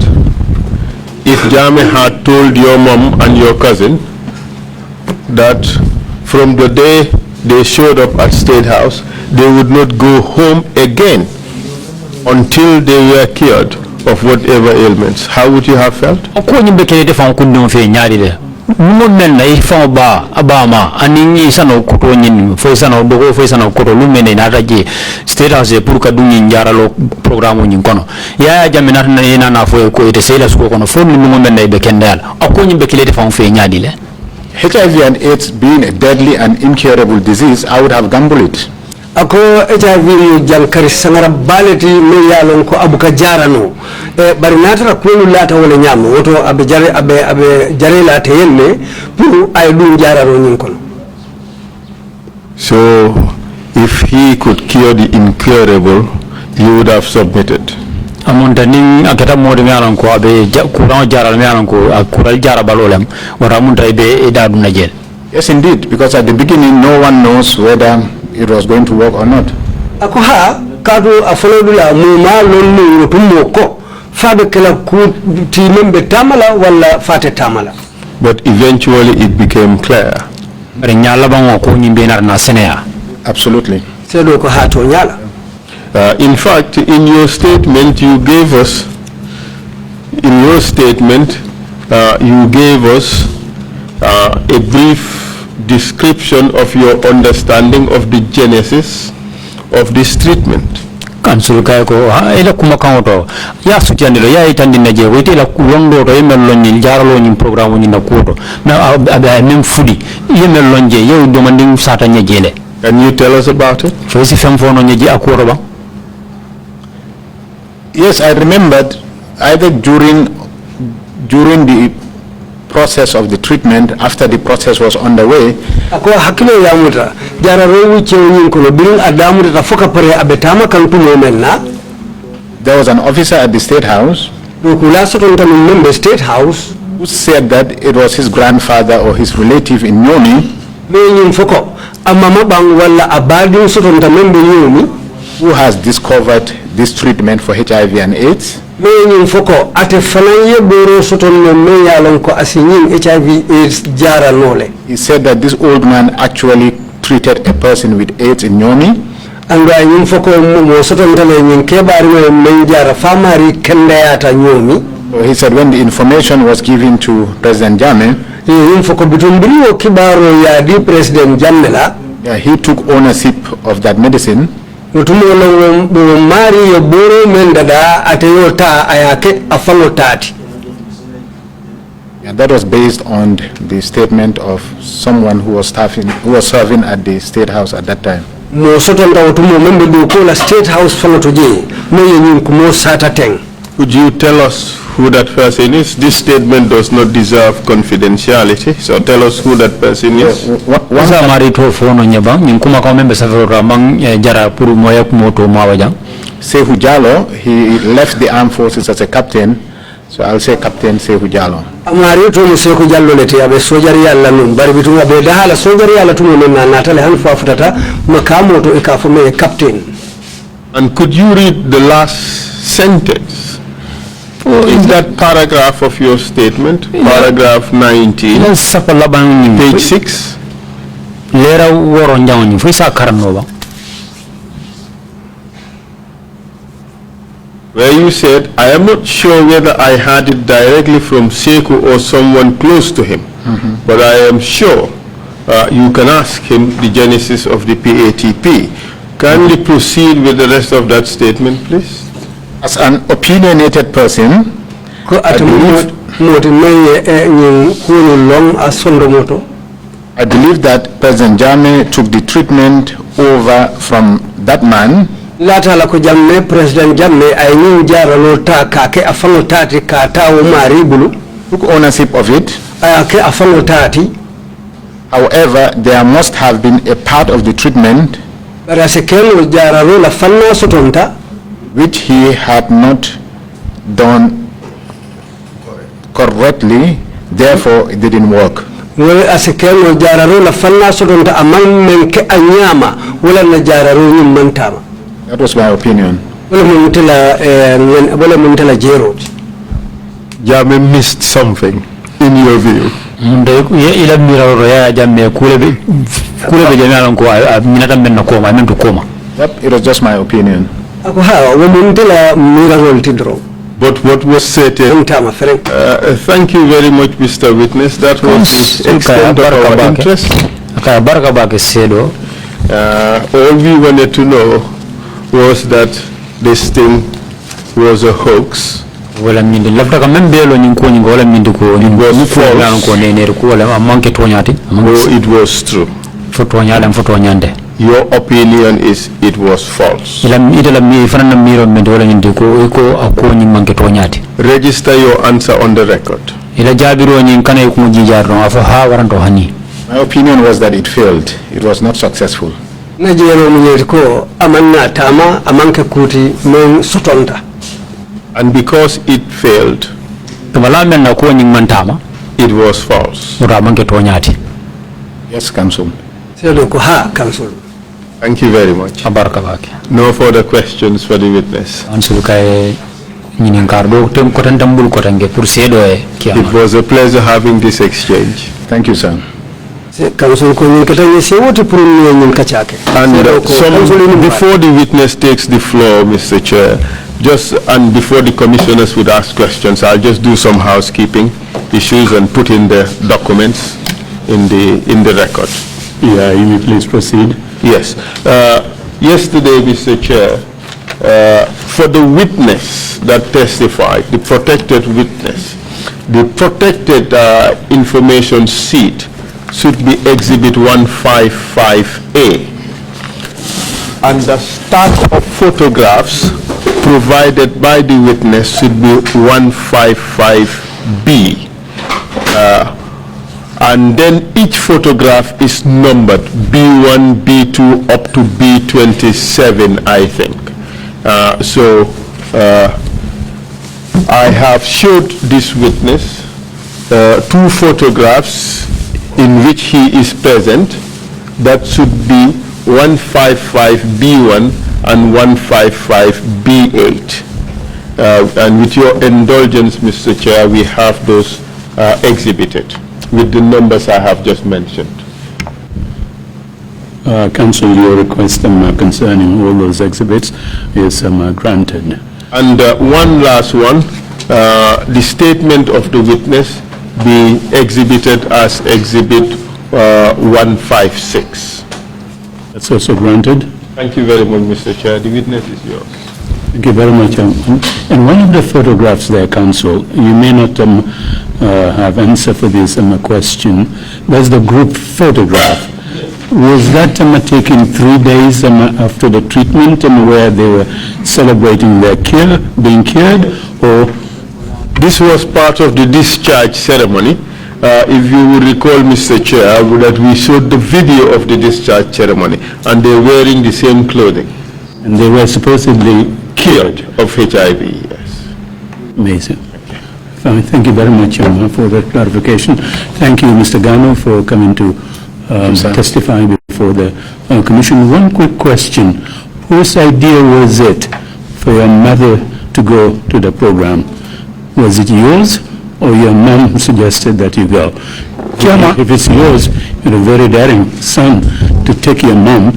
if Jammeh had told your mom and your cousin that from the day they showed up at State House, they would not go home again until they were cured of whatever ailments, how would you have felt? Ko nyimbe kele defa ko ndon fe nyaadi de mo men na ifa ba abama aningi sano kuto nyin fo sano dogo fo sano kuto lumene na taji state house pour ka dunyi njara lo programme nyin kono ya jamina na ina na fo ko ite sela sko kono fo ni mo men na be kendal ko nyimbe kele defa fe nyaadi le. HIV and AIDS being a deadly and incurable disease, I would have gambled it. Ako HIV jankari sangara baleti me yalon ko abuka jarano bari natara kulu lata wala nyamo woto abe jare lata yenne pour ay dum jarano nyin kono. So if he could cure the incurable, you would have submitted. Amonta ning akata modi me alon ko abe kuran jaral me alon ko akural jara balolem wara munta be edadu na jel. Yes, indeed, because at the beginning no one knows whether it was going to work or not. Ako ha kadu afolodula muma lollu tumoko fabe kala ku timembe tamala wala fate tamala. But eventually it became clear. Bari nyala bango ko nyimbe na senea. Absolutely. Sedo ko ha to nyala. In fact, in your statement you gave us a brief description of your understanding of the genesis of this treatment. Kansul kay ko ila kuma kanto ya sutiandilo ya itandi na je wete la londo to yemel lonni jaralo nyim programme ni na koto na aba même fudi yemel lonje yow domanding sata nyejele. Can you tell us about it? So si fem fono nyeji akoro ba. Yes, I remembered either during the process of the treatment, after the process was underway. Ako hakilo ya muta jararo wiche nyin kono birin adamu ta foka pare abetama kan tumo menna. There was an officer at the State House member State House who said that it was his grandfather or his relative in Nyomi who has discovered this treatment for HIV and AIDS. He said that this old man actually treated a person with AIDS in Nyomi. So he said when the information was given to President Jammeh, he took ownership of that medicine. And that was based on the statement of someone who was serving at the State House at that time. Could you tell us who that person is? This statement does not deserve confidentiality, so tell us who that person is. Sehu Jallow, he left the armed forces as a captain, so I'll say Captain Sehu Jallow. And could you read the last sentence in that paragraph of your statement, paragraph 19, page 6? Where you said, I am not sure whether I had it directly from Seku or someone close to him, but I am sure you can ask him the genesis of the PATP. Kindly proceed with the rest of that statement, please. As an opinionated person, I believe that President Jammeh took the treatment over from that man. Took ownership of it. However, there must have been a part of the treatment which he had not done correctly, therefore it didn't work. That was my opinion. Jammeh missed something, in your view. Yep, it was just my opinion. But what was certain, thank you very much, Mr. Witness. That was the extent of our interest. All we wanted to know was that this thing was a hoax. It was it was true. Your opinion is it was false. Register your answer on the record. My opinion was that it failed. It was not successful. And because it failed, it was false. Yes, Council. Thank you very much. No further questions for the witness. It was a pleasure having this exchange. Thank you, sir. And before the witness takes the floor, Mr. Chair, and before the commissioners would ask questions, I'll just do some housekeeping issues and put in the documents in the record. Yeah, you may please proceed. Yes. Yesterday, Mr. Chair, for the witness that testified, the protected witness, the protected information sheet should be Exhibit 155A. And the stack of photographs provided by the witness should be 155B. And then each photograph is numbered B1, B2 up to B27, I think. I have showed this witness 2 photographs in which he is present. That should be 155B1 and 155B8. And with your indulgence, Mr. Chair, we have those exhibited with the numbers I have just mentioned. Council, your request concerning all those exhibits is granted. And one last one, the statement of the witness be exhibited as Exhibit 156. That's also granted. Thank you very much, Mr. Chair. The witness is yours. Thank you very much. And one of the photographs there, Council, you may not have answer for this question. That's the group photograph. Was that taken 3 days after the treatment where they were celebrating their being cured, or? This was part of the discharge ceremony. If you will recall, Mr. Chair, that we showed the video of the discharge ceremony, and they're wearing the same clothing. And they were supposedly cured of HIV, yes. Amazing. Fine. Thank you very much for that clarification. Thank you, Mr. Gano, for coming to testify before the Commission. One quick question. Whose idea was it for your mother to go to the program? Was it yours, or your mom suggested that you go? If it's yours, you're a very daring son to take your mom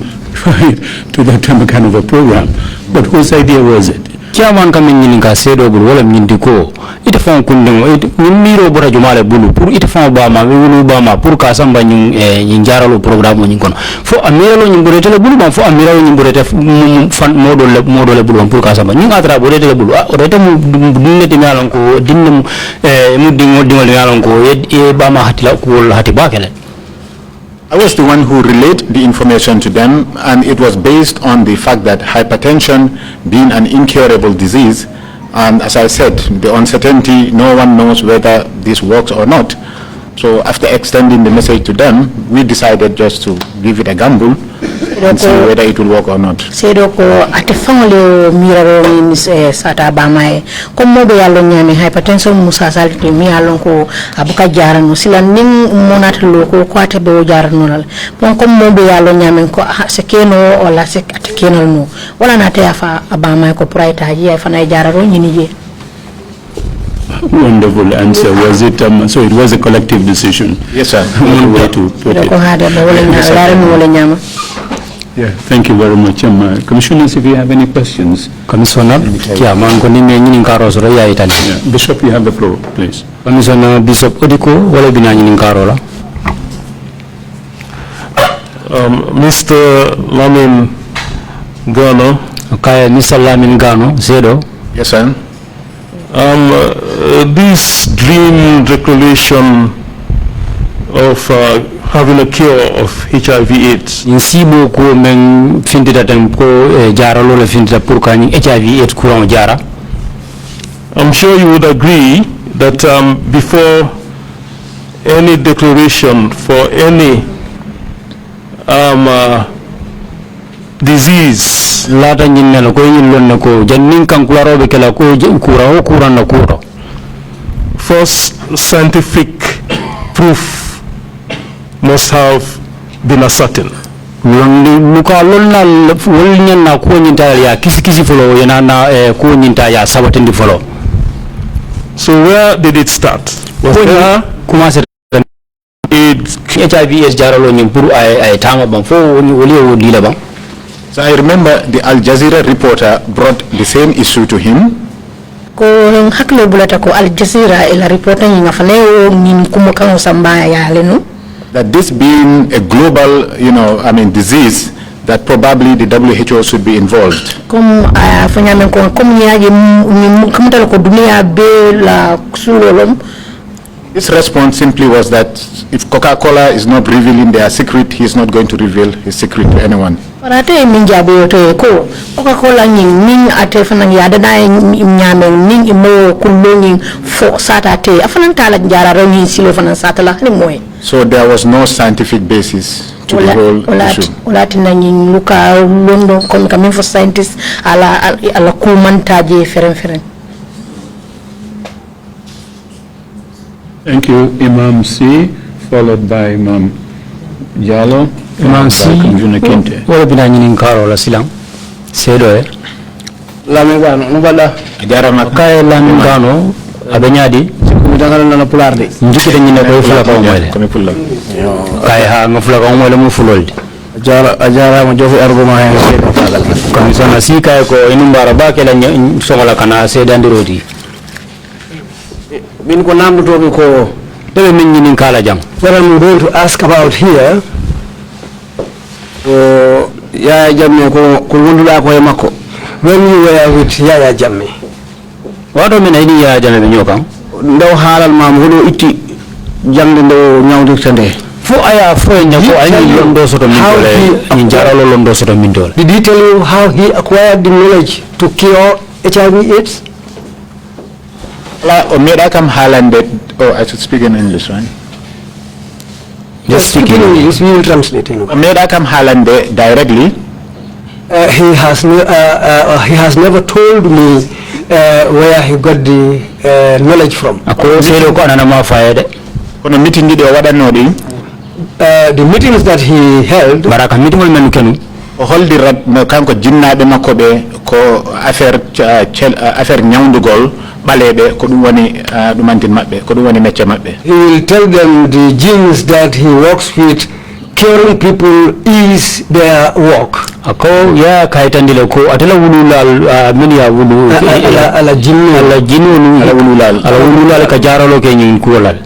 right to that kind of a program. But whose idea was it? Chairman kami nyini ka sedo bul wala nyindi ko ita fa kundin miro bora jumale bulu pour ita fa ba ma wulu ba ma pour ka samba nyin jaralo programme nyin kono fo amira lo nyin borete le bulu ma fo amira lo nyin borete fan modo le bulu pour ka samba nyin atra borete le bulu o rete mu dinne de ngalon ko dinne mu dingo ngalon ko e ba ma hatila ko hati ba kele. I was the one who relayed the information to them, and it was based on the fact that hypertension being an incurable disease, and as I said, the uncertainty, no one knows whether this works or not. So after extending the message to them, we decided just to give it a gamble and see whether it will work or not. Sedoko ate fangole miraro ni sata bamae komo be yalo nyame hypertension musa salti mi yalo ko abuka jarano sila ning monat loko ko ate be jarano lal pon komo be yalo nyame ko sekeno wala sek ate kenal no wala na te afa abamae ko praita ji afa na jararo nyini je. Wonderful answer. Was it so? It was a collective decision. Yes, sir. Yeah, thank you very much. Commissioners, if you have any questions. Commissioner, yeah, Bishop, you have the floor, please. Commissioner Bishop Odiko, wala binanyini karola. Mr. Lamin Gano. Okay, Mr. Lamin Gano, Zedo. Yes, sir. This dream declaration of having a cure of HIV/AIDS. Insibo ko men findita tan ko jara lo findita pour kany HIV/AIDS courant jara. I'm sure you would agree that before any declaration for any disease, Lata nyinna ko nyillon ko jannin kan kularo be kala ko kura o kuran na kuro. first scientific proof must have been ascertained. Londi muka lonna wolnya na ko nyinta ya kisi folo yana na ko nyinta ya sabatendi folo. So where did it start? Was there Commencé AIDS? HIV/AIDS jara lo nyim pour ay tama ban fo woli o dila ban. So I remember the Al Jazeera reporter brought the same issue to him. Ko hakle bulata ko Al Jazeera ila reporter nga fane o nin kumo kan samba ya lenu. That this being a global, disease, that probably the WHO should be involved. Comme fanyame ko comme yaji kamtala ko dunia be la sulolom. His response simply was that if Coca-Cola is not revealing their secret, he is not going to reveal his secret to anyone. Parate minjabe to ko Coca-Cola ning ate fanan yada na nyame ning imo kulongin fo sata te afanan kala jara rawi silo fanan sata la ni moy. So there was no scientific basis to the whole issue. Olati na nyin luka londo comme comme for scientists ala kumantaje feren. Thank you, Imam C, followed by Imam Jallo. Imam C, wala binanyini karola silang. Sedo Lamin Gano nubala Jarama kay Lamin Gano abenyadi mudangala na pularde njikita nyina ko fula ko moyle kami pulla. kay ha ngafula ko moyle mu fuloldi ajara mo jofi argument hen sedo tagal commissioner si kay ko inumbara ba kala sogola kana sedandirodi bin ko namdo ko debe min nyini kala jam. what I'm going to ask about here Yaya Jammeh ko wondula ko e makko when you were with Yaya Jammeh wado min ayni Yaya Jammeh be nyokan ndaw halal mam hono itti jamde ndo nyawdirtande fo aya fo nyako ayni londo soto min dole ni jaralo londo soto min dole. Did he tell you how he acquired the knowledge to cure HIV/AIDS? I should speak in English, right? Just speak in English, we will translate. Medakam Halande directly. He has never told me where he got the knowledge from. The meetings that he held, hold the rat no kanko jinnabe makobe ko affaire nyaundugol balebe ko dum woni dumantin mabbe ko dum woni mecce mabbe. He will tell them the genes that he works with, curing people is their work. Ako ya kaitandile ko atela wululal min ya wulu ala jinnu ala wululal ka jaralo ke nyin kulal.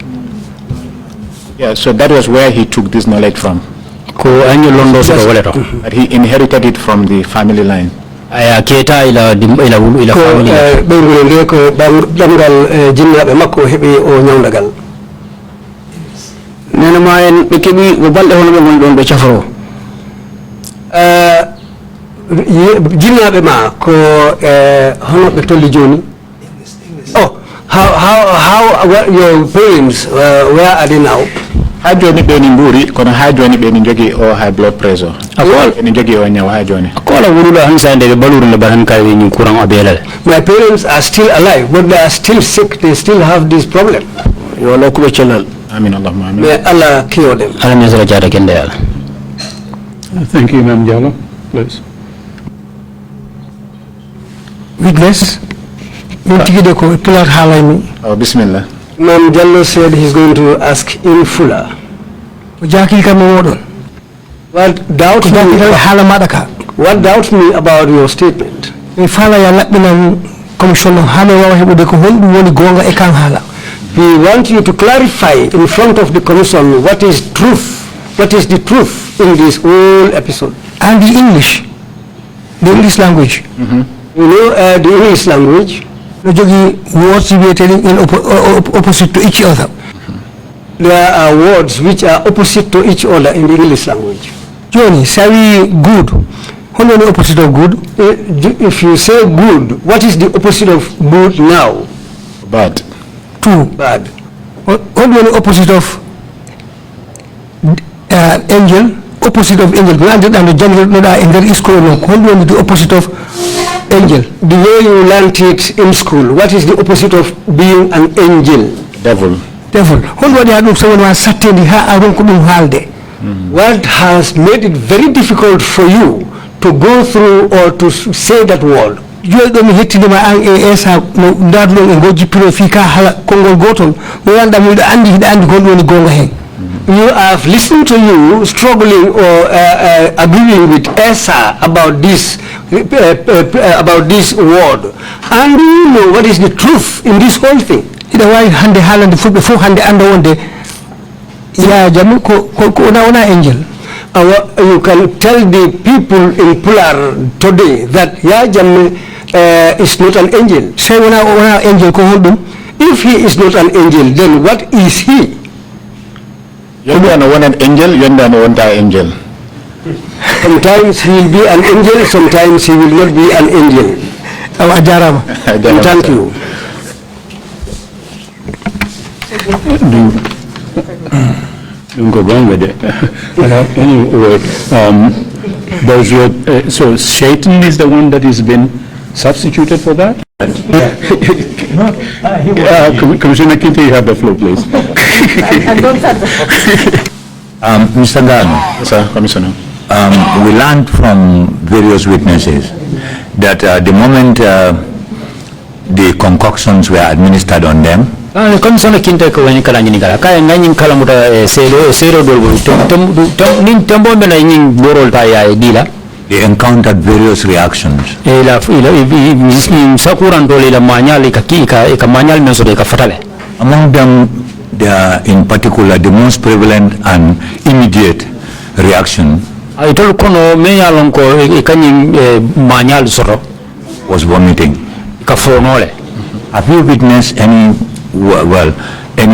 Yeah, so that was where he took this knowledge from. Ko anyo londo so waleto. But he inherited it from the family line. Aya keta ila family. Be ko dangal jinnabe makko hebi o nyawdagal. Nena ma en be kebi go balde hono be gon don be chafaro. Jinnabe ma ko hono be tolli joni. Oh, how your parents where are they now? Ha joni be ni mburi kono ha joni be ni jogi o high blood pressure. Akol ni jogi o nyaw ha joni. Akola wurula hansa ndebe baluru le bahan kay ni courant abelal. My parents are still alive, but they are still sick. They still have this problem. You know, kuba channel. Amin Allahumma amin. May Allah cure them. Ala mesra jara kende yalla. Thank you, Imam Jallo. Please. Witness, Oh, bismillah. Imam Jallo said he's going to ask in fuller. What What doubts me about your statement? We want you to clarify in front of the commission what is truth, what is the truth in this whole episode. And the English language. You know the English language? Words in opposite to each other. There are words which are opposite to each other in the English language. Johnny, say good. What is the opposite of good? If you say good, what is the opposite of good now? Bad. Too bad. What is the opposite of angel? Opposite of angel. Granted, and the general angel is called. What is the opposite of angel? The way you learned it in school. What is the opposite of being an angel? Devil. Devil. What has made it very difficult for you to go through or to say that word? You have listened to you struggling or agreeing with Esa about this word, and you know what is the truth in this whole thing. Angel. You can tell the people in Pular today that Jamme is not an angel. Say when angel if he is not an angel, then what is he? You don't know an angel, you don't know an angel. Sometimes he will be an angel, sometimes he will not be an angel. Thank you. Don't go wrong with it. Anyway, so Satan is the one that has been substituted for that? Commissioner Kinte, you have the floor, please. Mr. Gano. Yes, sir, Commissioner. We learned from various witnesses that the moment the concoctions were administered on them, Commissioner Kinte ko wani kala nyini kala kaya ngani kala muta sero dolbo nin tembo mena yin borol ta ya dila they encountered various reactions. Sakuran dole la manyal ka manyal menso ka fatale. Among them, there are in particular the most prevalent and immediate reaction Itol kono me yalon ko kanyi manyal soro was vomiting. Ka fonole. Have you witnessed any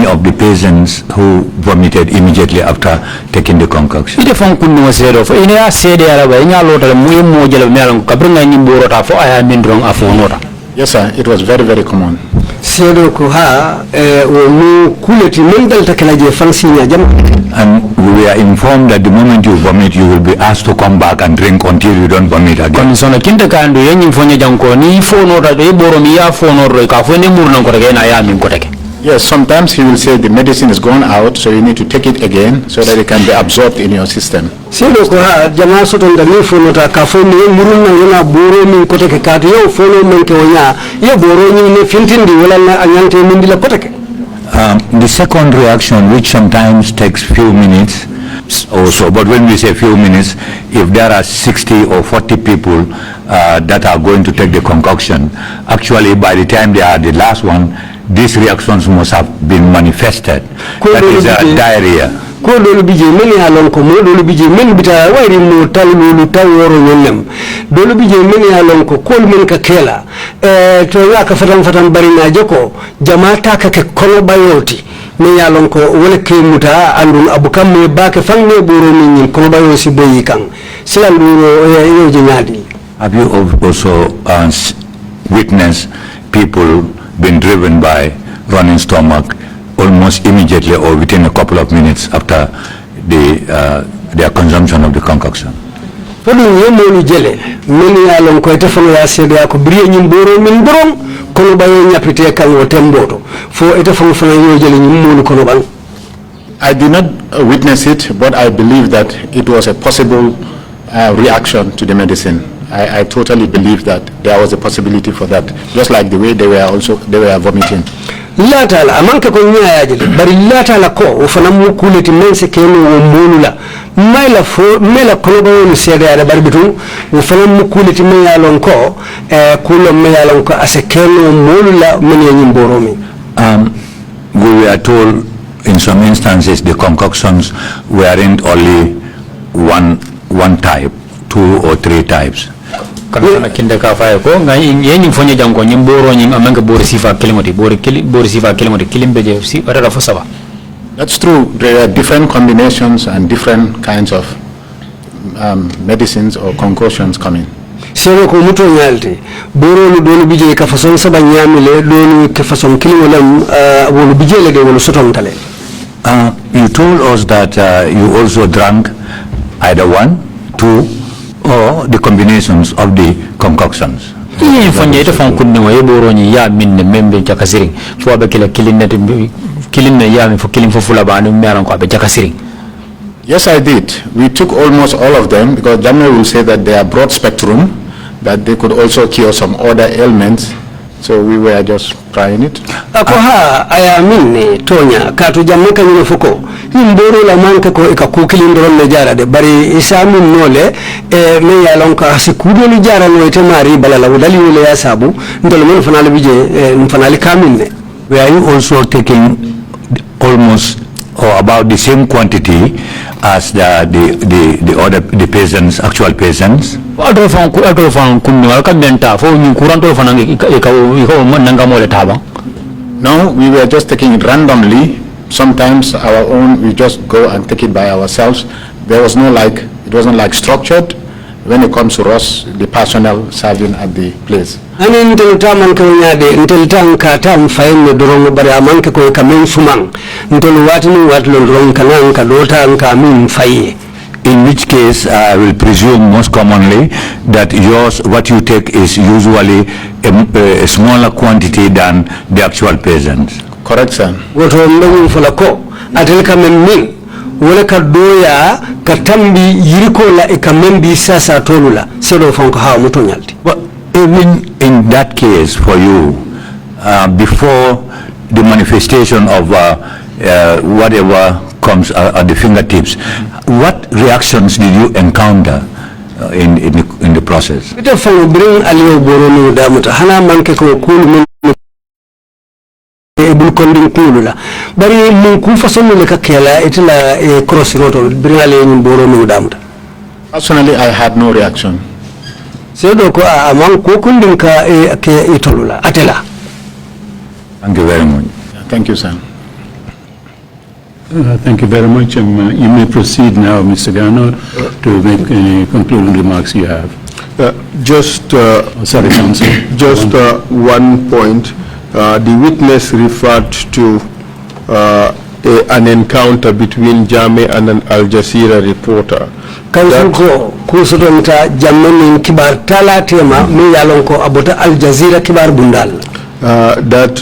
of the patients who vomited immediately after taking the concoction? Ite fon kunno sero fo ina sede ala ba nya lota mu mo jelo melan ko kabringa nyi borota fo aya min drong afonota. Yes, sir, it was very, very common. Sedo ko ha mu kuleti mendal takalaje fansinya jam. And we are informed that the moment you vomit, you will be asked to come back and drink until you don't vomit again. Komisona kinta kandu yenyi mfonye janko ni fonota de boromi ya fonoro ka fo ne murna ko rege na ya min ko take. Yes, sometimes he will say the medicine is gone out, so you need to take it again so that it can be absorbed in your system. Sedo ko ha jama soto ndani fonota ka fo ne murna yana boro min ko take ka to yo fono men ke wonya ye boro ni ne fintindi wala na anyante min dila ko take. The second reaction, which sometimes takes few minutes or so, but when we say few minutes, if there are 60 or 40 people that are going to take the concoction, actually by the time they are the last one, these reactions must have been manifested. That is diarrhea. Ko dolu bije meni alon ko mo dolu bije men bita wayri mo talulu taworo nyellem dolu bije meni alon ko kol men ka kela to ya ka fatan bari na joko jamaata ka ke kono bayoti me yalon ko wala ke muta andun abukam me bake fangne boro min kono bayo si boyi kan silan duro yo jinadi. Have you also witnessed people being driven by running stomach almost immediately or within a couple of minutes after their consumption of the concoction? Podu yemoni jele meni alon ko etefano ya sede ko briye nyim boro min borom kono bayo nyapite kan o temboto fo etefano fana yo jele nyim moni kono ban. I did not witness it, but I believe that it was a possible reaction to the medicine. I totally believe that there was a possibility for that, just like the way they were vomiting. lata la amanke ko nyaaje bari lata la ko o fana mu kuleti mense keno o molula mayla fo mela ko ba woni sede ada bari bitum o fana mu kuleti men yalon ko kulo men yalon ko ase keno molula men yanyim boromi. We were told in some instances the concoctions weren't only one type, 2 or 3 types. Kana kinde ka fa ko ngai yenyi fonye jango nyimboro nyim amanga bori sifa kilimoti bori sifa kilimoti kilimbeje si barara fo saba. That's true. There are different combinations and different kinds of medicines or concoctions coming. Sero ko muto nyalti boro lu dolu bije ka façon saba nyamile dolu ke façon kilimolam wolu bije le de wolu soton tale. You told us that you also drank either 1, 2 or the combinations of the concoctions. Yenyi fonye ite fon kunni wa yeboro nyi ya minne membe jakasiring fo abe kilinne ya mi fo kilin fo fula ba no meran ko abe jakasiring. Yes, I did. We took almost all of them because Jamno will say that they are broad spectrum, that they could also cure some other ailments. So we were just trying it. Akoha ayamini tonya katu jamuka nyine fuko mboro la manke ko ikakukili ndron le jara de bari isami nole me ya lonka sikudo ni jara no temari balala udali wole ya sabu ndolo men fanale bije mfanale kamine. Were you also taking almost or about the same quantity as the patients, actual patients? Ado fan kunni wala kamenta fo nyi kuranto fanange iko nanga mole taba. No, we were just taking it randomly. Sometimes our own, we just go and take it by ourselves. There was no it wasn't like structured when it comes to us, the personnel serving at the place. Ani intel taman ko nyade intel tan ka tam fayne doron bari amanke ko kamen sumang intel watinu watlo doron kanan ka dota ka min faye. In which case, I will presume most commonly that what you take is usually a smaller quantity than the actual patients. Correct, sir. Woto mbegu fulako atel kamen min wala ka doya ka tambi yiriko la e kamen bi sasa tolula sedo fonko ha muto nyalti. But even in that case for you, before the manifestation of whatever comes at the fingertips, what reactions did you encounter in the process? Ita fango bring aliyo boronu damuta hana manke ko kulu min ebul kondin kulula bari mun ku fasonu le kakela itla cross roto bring aliyo boronu damuta. Personally, I had no reaction. Sedo ko amang ko kundin ka ke itolula atela. Thank you very much. Thank you, sir. Thank you very much. You may proceed now, Mr. Gano, to make any concluding remarks you have. Sorry, Council. Just 1 point. The witness referred to an encounter between Jame and an Al Jazeera reporter. Council ko kusotonta Jame kibar tala tema mi yalonko abota Al Jazeera kibar bundal. That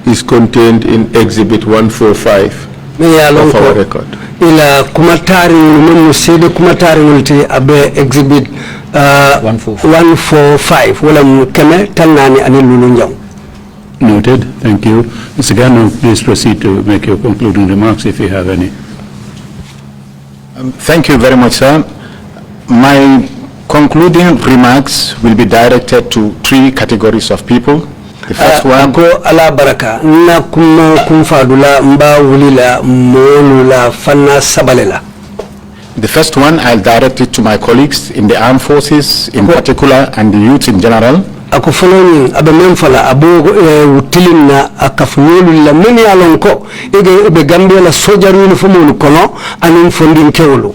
is contained in Exhibit 145. Of our record. Ila kumatari nunu sede kumatari ulti abe exhibit 145 wala mkeme tanani anilulunjang. Noted. Thank you. Mr. Gano, please proceed to make your concluding remarks if you have any. Thank you very much, sir. My concluding remarks will be directed to 3 categories of people. The first one, ko ala baraka na kumfadula mba wulila molula fanna sabalela. The first one, I'll direct it to my colleagues in the armed forces in particular and the youth in general. Ako following abe memfala abo utilinna akafuyulu la meni alonko ebe Gambia la sojaru uniformu kono anin fondin kewulu.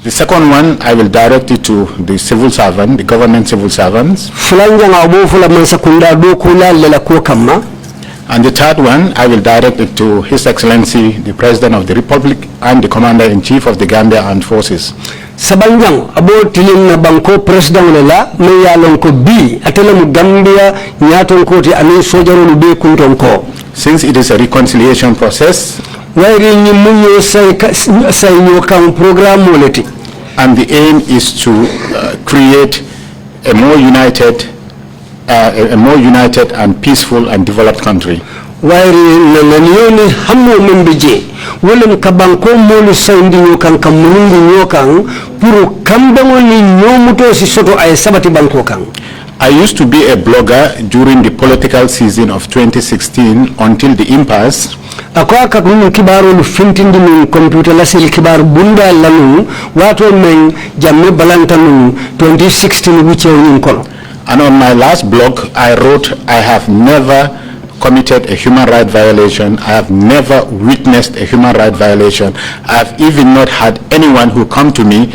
The second one, I will direct it to the civil servant, the government civil servants. And the third one, I will direct it to His Excellency, the President of the Republic and the Commander-in-Chief of the Gambia Armed Forces. Sabanjang abo tilin na banko president lela me yalon ko bi atela mu Gambia nyaton ko ti ani sojaru be kunton ko. Since it is a reconciliation process, wari ni munyo say yo kan program moleti. And the aim is to create a more united a more united and peaceful and developed country. Wairi nananioni hamu membije wolem kabanko molu saundi nyokan kamurungu nyokan puru kambango ni nyomuto si soto ay sabati banko kan. I used to be a blogger during the political season of 2016 until the impasse. Akwa kakunu kibaru lufintindi min computer lasil kibaru bunda lanu watu men jamme balantanu 2016 wiche unkono. And on my last blog I wrote, I have never committed a human right violation. I have never witnessed a human right violation. I have even not had anyone who come to me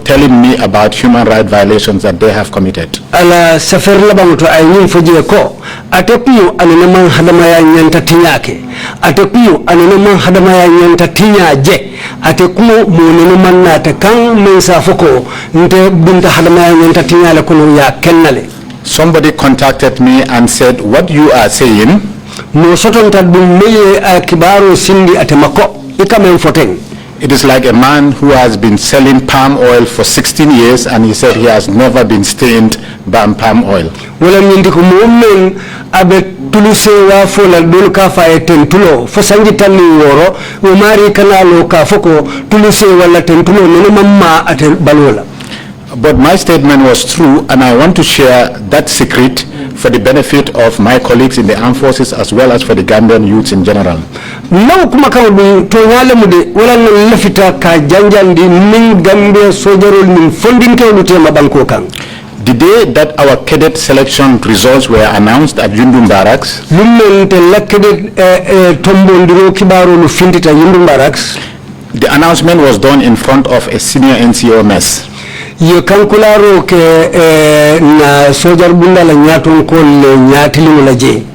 telling me about human right violations that they have committed. Ala safer labanguto ay nin fojie ko atepiyo anene hadama ya nyanta tinyake atepiyo anene hadama ya nyanta tinyaje atekumo monene man nata kan men safoko nte binta hadama ya nyanta tinyale kono ya kennale. Somebody contacted me and said, what you are saying no sotonta dum meye kibaro sindi atemako ikamen foteng. It is like a man who has been selling palm oil for 16 years and he said he has never been stained by palm oil. Wala nyindi ko momen abe tuluse wa fola dol ka fa tentulo fo sangi tanni woro o mari kanalo ka foko tuluse wala tentulo no mamma ate balola. But my statement was true and I want to share that secret for the benefit of my colleagues in the armed forces as well as for the Gambian youths in general. Now kuma kawdu to wala mude wala no lafita ka janjandi min Gambia sojarol min funding kewlu tema banko kan. The day that our cadet selection results were announced at Yundum Barracks, the announcement was done in front of a senior NCO mess.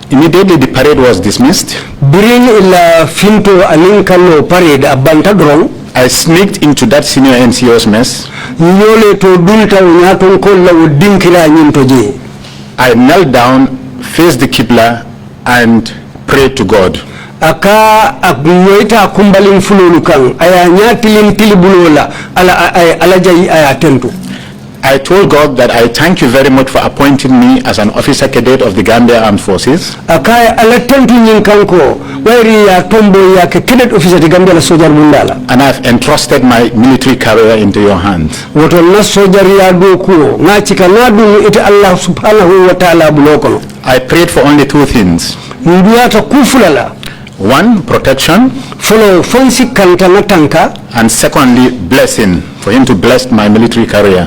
Immediately the parade was dismissed. I sneaked into that senior NCO's mess. I knelt down, faced the Qibla and prayed to God. I told God that I thank you very much for appointing me as an officer cadet of the Gambia Armed Forces. And I've entrusted my military career into your hands. I prayed for only two things. One, protection, and secondly, blessing, for him to bless my military career.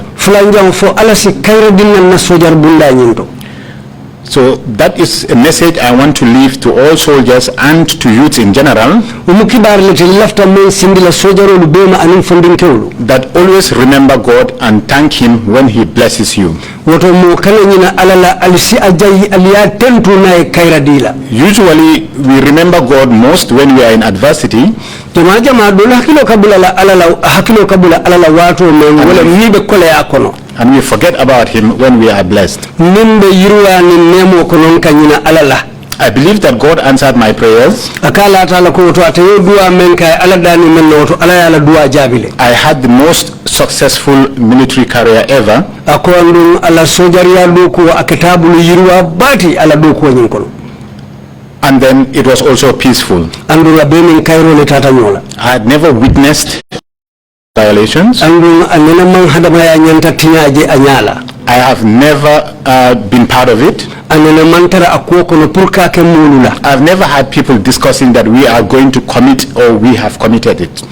So that is a message I want to leave to all soldiers and to youths in general, that always remember God and thank him when he blesses you. Usually we remember God most when we are in adversity, and we forget about him when we are blessed. I believe that God answered my prayers. I had the most successful military career ever. And then it was also peaceful. I had never witnessed violations. I have never been part of it. I've never had people discussing that we are going to commit or we have committed it.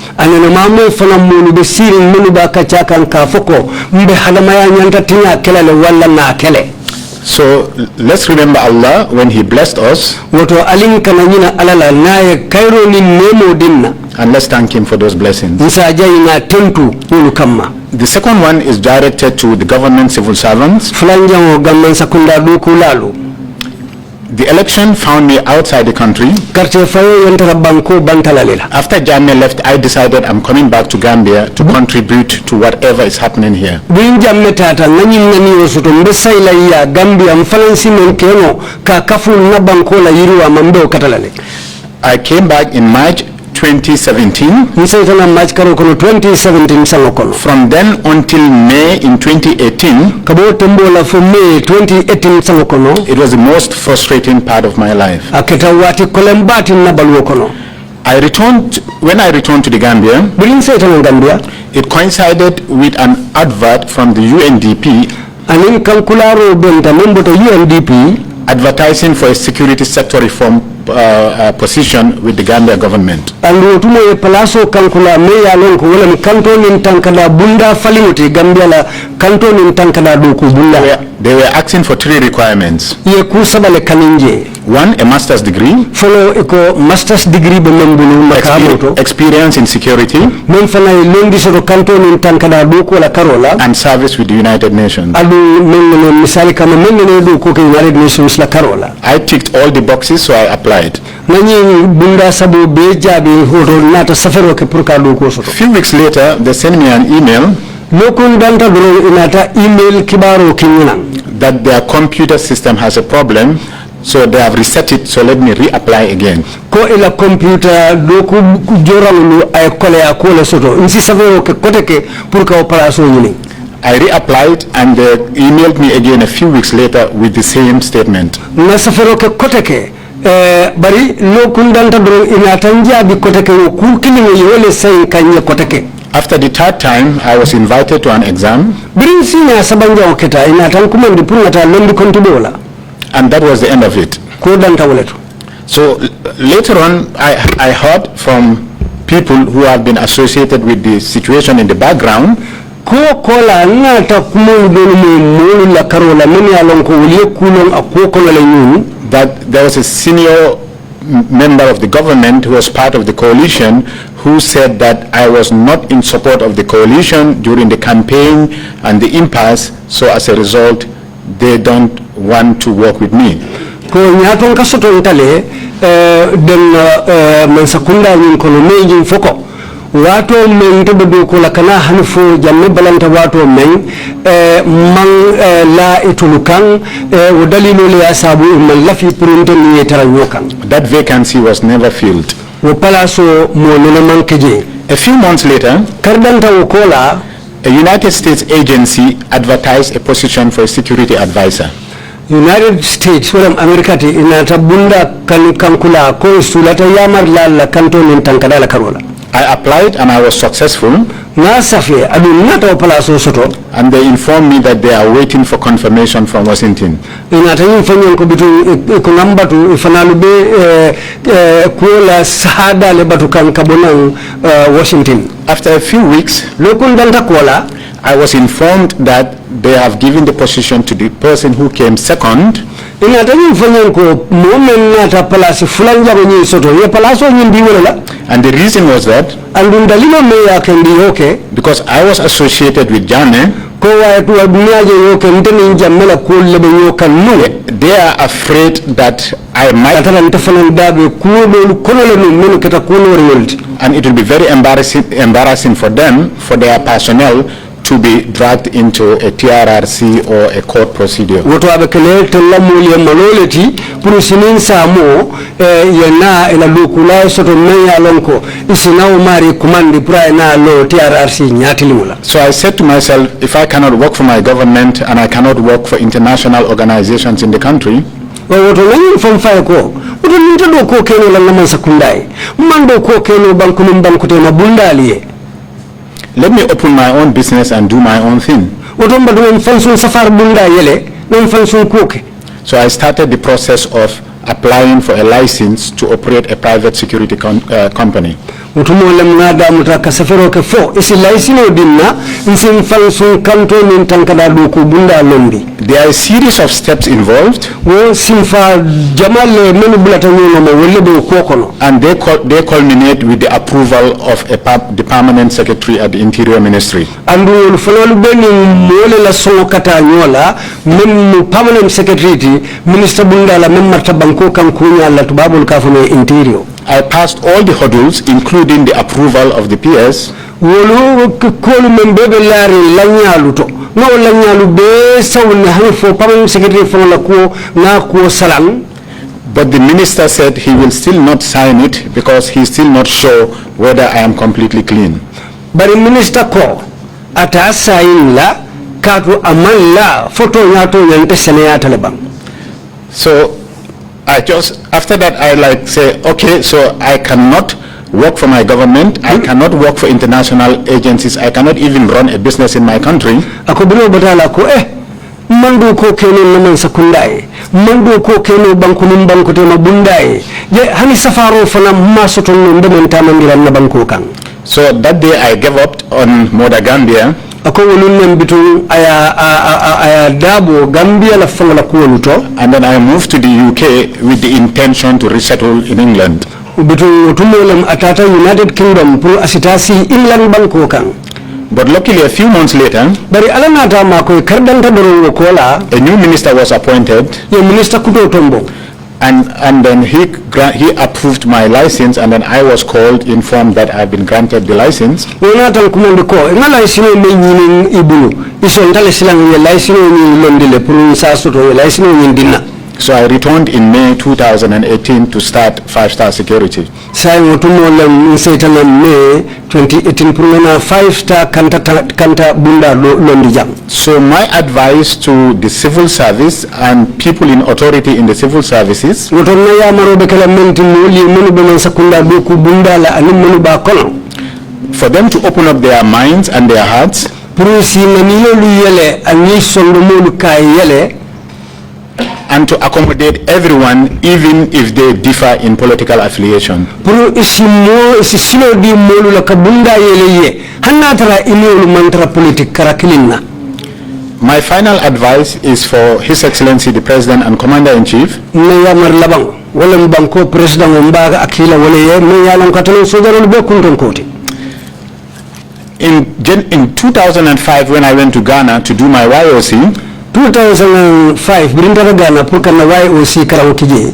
So let's remember Allah when he blessed us, and let's thank him for those blessings. The second one is directed to the government civil servants. The election found me outside the country. After Jammeh left, I decided I'm coming back to Gambia to contribute to whatever is happening here. I came back in March 2017. From then until May in 2018, it was the most frustrating part of my life. When I returned to the Gambia, it coincided with an advert from the UNDP advertising for a security sector reform position with the Gambia government. They were asking for 3 requirements. One, a master's degree. Experience in security. And service with the United Nations. I ticked all the boxes, so I applied. A few weeks later, they sent me an email that their computer system has a problem, so they have reset it, so let me reapply again. I reapplied and they emailed me again a few weeks later with the same statement. After the 3rd time, I was invited to an exam. And that was the end of it. So later on, I heard from people who have been associated with the situation in the background that there was a senior member of the government who was part of the coalition who said that I was not in support of the coalition during the campaign and the impasse, so as a result they don't want to work with me. Wato men to do kola kana hanfo jamme balanta wato men la itulukan wadalilo le asabu man lafi purunte ni taranyokan. That vacancy was never filled. Wo palaso mo nona mankeje. A few months later, kardanta wokola a United States agency advertised a position for a security advisor. United States wala America ti inata bunda kankula ko sulata yamar la kanto nin tankada la karola. I applied and I was successful. And they informed me that they are waiting for confirmation from Washington. After a few weeks, I was informed that they have given the position to the person who came second. And the reason was that because I was associated with Jane, they are afraid that I might, and it will be very embarrassing for them, for their personnel, to be dragged into a Trrc or a court procedure. So I said to myself, if I cannot work for my government and I cannot work for international organizations in the country, let me open my own business and do my own thing. So I started the process of applying for a license to operate a private security company. There are a series of steps involved, and they culminate with the approval of the permanent secretary at the Interior Ministry. I passed all the hurdles, including the approval of the PS. But the minister said he will still not sign it because he's still not sure whether I am completely clean. But the minister ko ata sign la katu amalla photo nyato yente seneyata lebang. So I just, after that I like say, okay, so I cannot work for my government, I cannot work for international agencies, I cannot even run a business in my country. Ako bilo batala ko mandu ko keno naman sa kunday, mandu ko keno bangkunin bangko te mabunday, je hani safaro fana masotong nunde mentamangiran na bangko kang. So that day I gave up on Moda Gambia. Ako wulun bitu aya dabo Gambia la fangala kuwaluto. And then I moved to the UK with the intention to resettle in England. Bitu tumolem atata United Kingdom pro asitasi England bangko kang. But luckily a few months later, bari alanata mako kardanta doro kola, a new minister was appointed. Ye minister kuto tombo. And then he approved my license, and then I was called, informed that I've been granted the license. Onata kumando ko ngala isino menyinin ibulu iso ndale silang ye license ni londile pour sa soto ye license ni dinna. So I returned in May 2018 to start 5-star security. Sai wotumolem insetana May 2018 pour na 5-star kanta bunda londi jam. So my advice to the civil service and people in authority in the civil services, wotonna ya marobe kala menti muli munu be sakunda doku bunda la anim munu ba kono, for them to open up their minds and their hearts, pour si naniyo lu yele ani sondo mulu kay yele, and to accommodate everyone even if they differ in political affiliation. Pour isi silo di molu la kabunda yeleye hanna tara iniolu mantra politique karakilina. My final advice is for His Excellency the President and Commander-in-Chief. Ne yamar labang wala mbanko president mbaga akila wala ye ne yalan katalo sojarol be kunton koti. In 2005 when I went to Ghana to do my YOC, 2005 Brindara Ghana pukana YOC karawkije.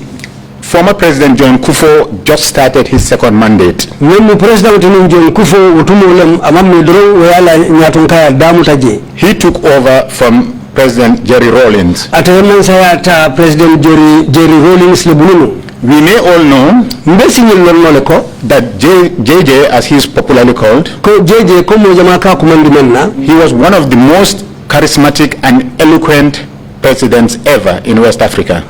Former President John Kufuor just started his second mandate. When President John Kufuor utumulem amammi dro wala nyatonkaya damutaje. He took over from President Jerry Rawlings. Ataman sayata President Jerry Rawlings lebulunu. We may all know that JJ, as he is popularly called, he was one of the most charismatic and eloquent presidents ever in West Africa.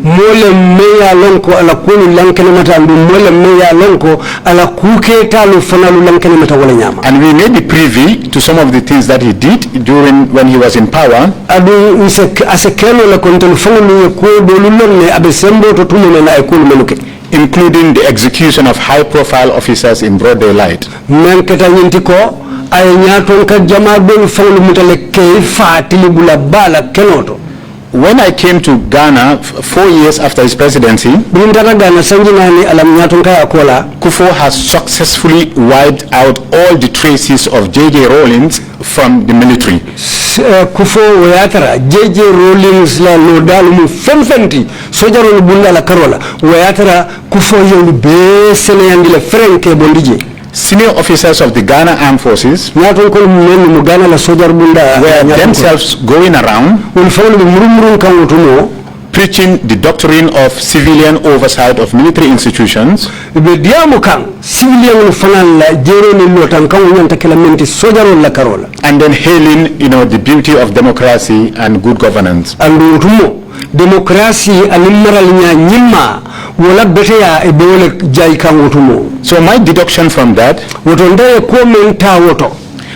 Mole meya lonko ala kunu lankene mata ndu mole meya lonko ala kuke talu fanalu lankene mata wala nyama. And we may be privy to some of the things that he did when he was in power. Adu asekelo la kontelu fanalu yekuo dolulone abesembo totumu na ekulu menuke, including the execution of high-profile officers in broad daylight. Menketa nyintiko ay nyaton ka jama dolu fanalu mutale keifa tilibula bala kenoto. When I came to Ghana 4 years after his presidency, Kufuor has successfully wiped out all the traces of J.J. Rawlings from the military. Kufuor wayatara J.J. Rawlings la lodalu mu femfenti sojaro bunda la karola wayatara Kufuor yolu be sene yandile frenke bondije. Senior officers of the Ghana Armed Forces were themselves going around preaching the doctrine of civilian oversight of military institutions, and then hailing, the beauty of democracy and good governance. So my deduction from that,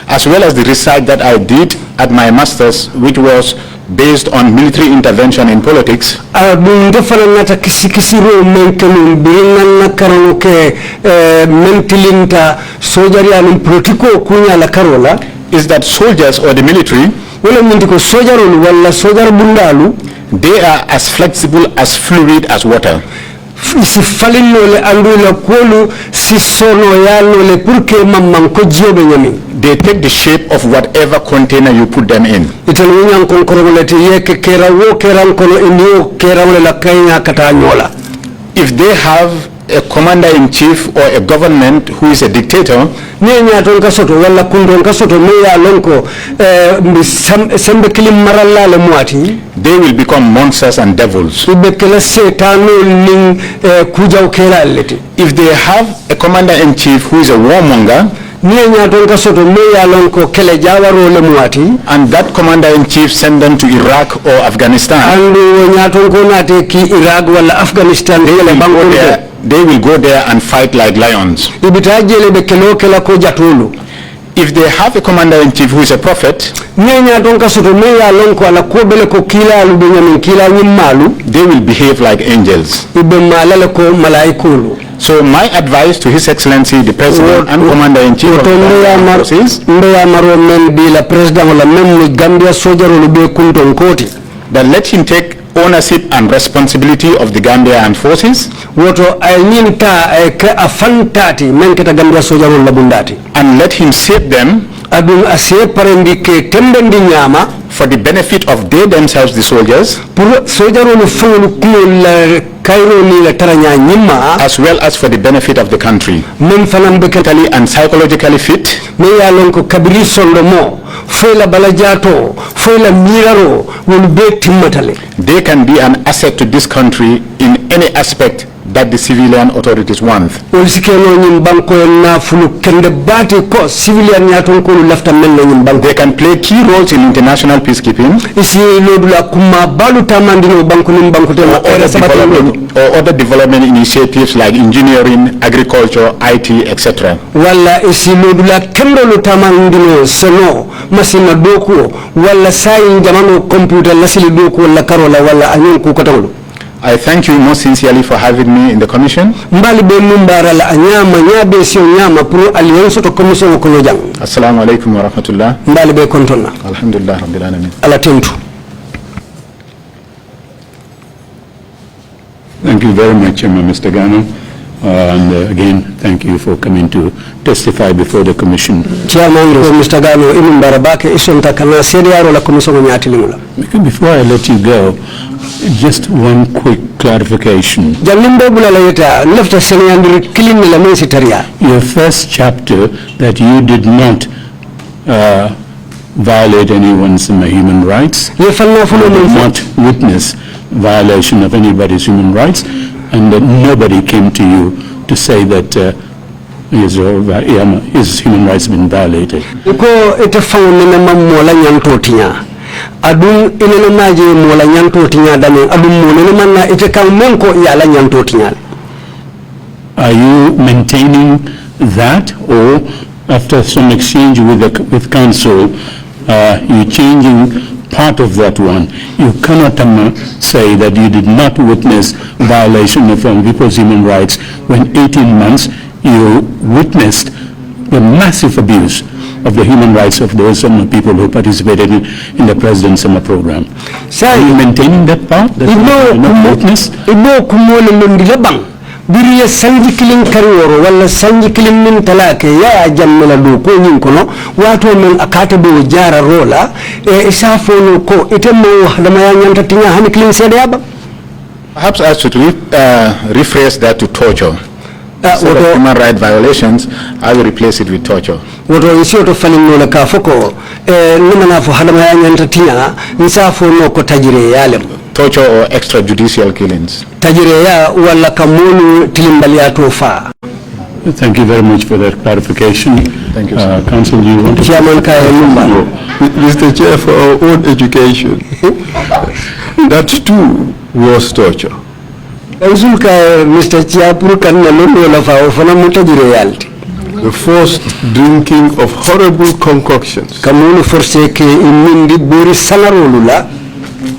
as well as the research that I did at my master's, which was based on military intervention in politics, is that soldiers or the military, they are as flexible, as fluid as water. They take the shape of whatever container you put them in. If they have a commander-in-chief or a government who is a dictator, they will become monsters and devils. If they have a commander-in-chief who is a warmonger, and that commander-in-chief send them to Iraq or Afghanistan, they will go there and fight like lions. If they have a commander-in-chief who is a prophet, they will behave like angels. So my advice to His Excellency the President and Commander-in-Chief of the forces that let him take ownership and responsibility of the Gambia and forces, and let him save them for the benefit of they themselves, the soldiers, as well as for the benefit of the country. Mentally and psychologically fit, they can be an asset to this country in any aspect that the civilian authorities want. They can play key roles in international peacekeeping or other development initiatives like engineering, agriculture, IT, etc. I thank you most sincerely for having me in the commission. Assalamu alaikum wa rahmatullah. Alhamdulillah Rabbil Alamin. Thank you very much, Mr. Gano. And again, thank you for coming to testify before the commission. Chairman, Mr. Gano, Before I let you go, just one quick clarification. Your first chapter, that you did not violate anyone's human rights, you did not witness violation of anybody's human rights, and that nobody came to you to say that his human rights have been violated. Are you maintaining that, or after some exchange with counsel, you changing part of that one? You cannot say that you did not witness violation of people's human rights when 18 months you witnessed the massive abuse of the human rights of those people who participated in the President's Summer Program. Are you maintaining that part? That you not witness? Biriya sanji kilin kariworo wala sanji kilin min talake ya jammela do ko nyin kono wato men akata do jara rola e isafono ko itemo hadama ya nyanta tinga hani kilin sede yaba. Perhaps I should rephrase that to torture. Instead of human rights violations, I will replace it with torture. Woto isi oto falin no ka foko nimana fo hadama ya nyanta tinga isafono ko tajire yalem. Torture or extrajudicial killings. Thank you very much for that clarification. Thank you, sir. Council, you want to... Mr. Chair, for our own education, that too was torture. Mr. Chair, the forced drinking of horrible concoctions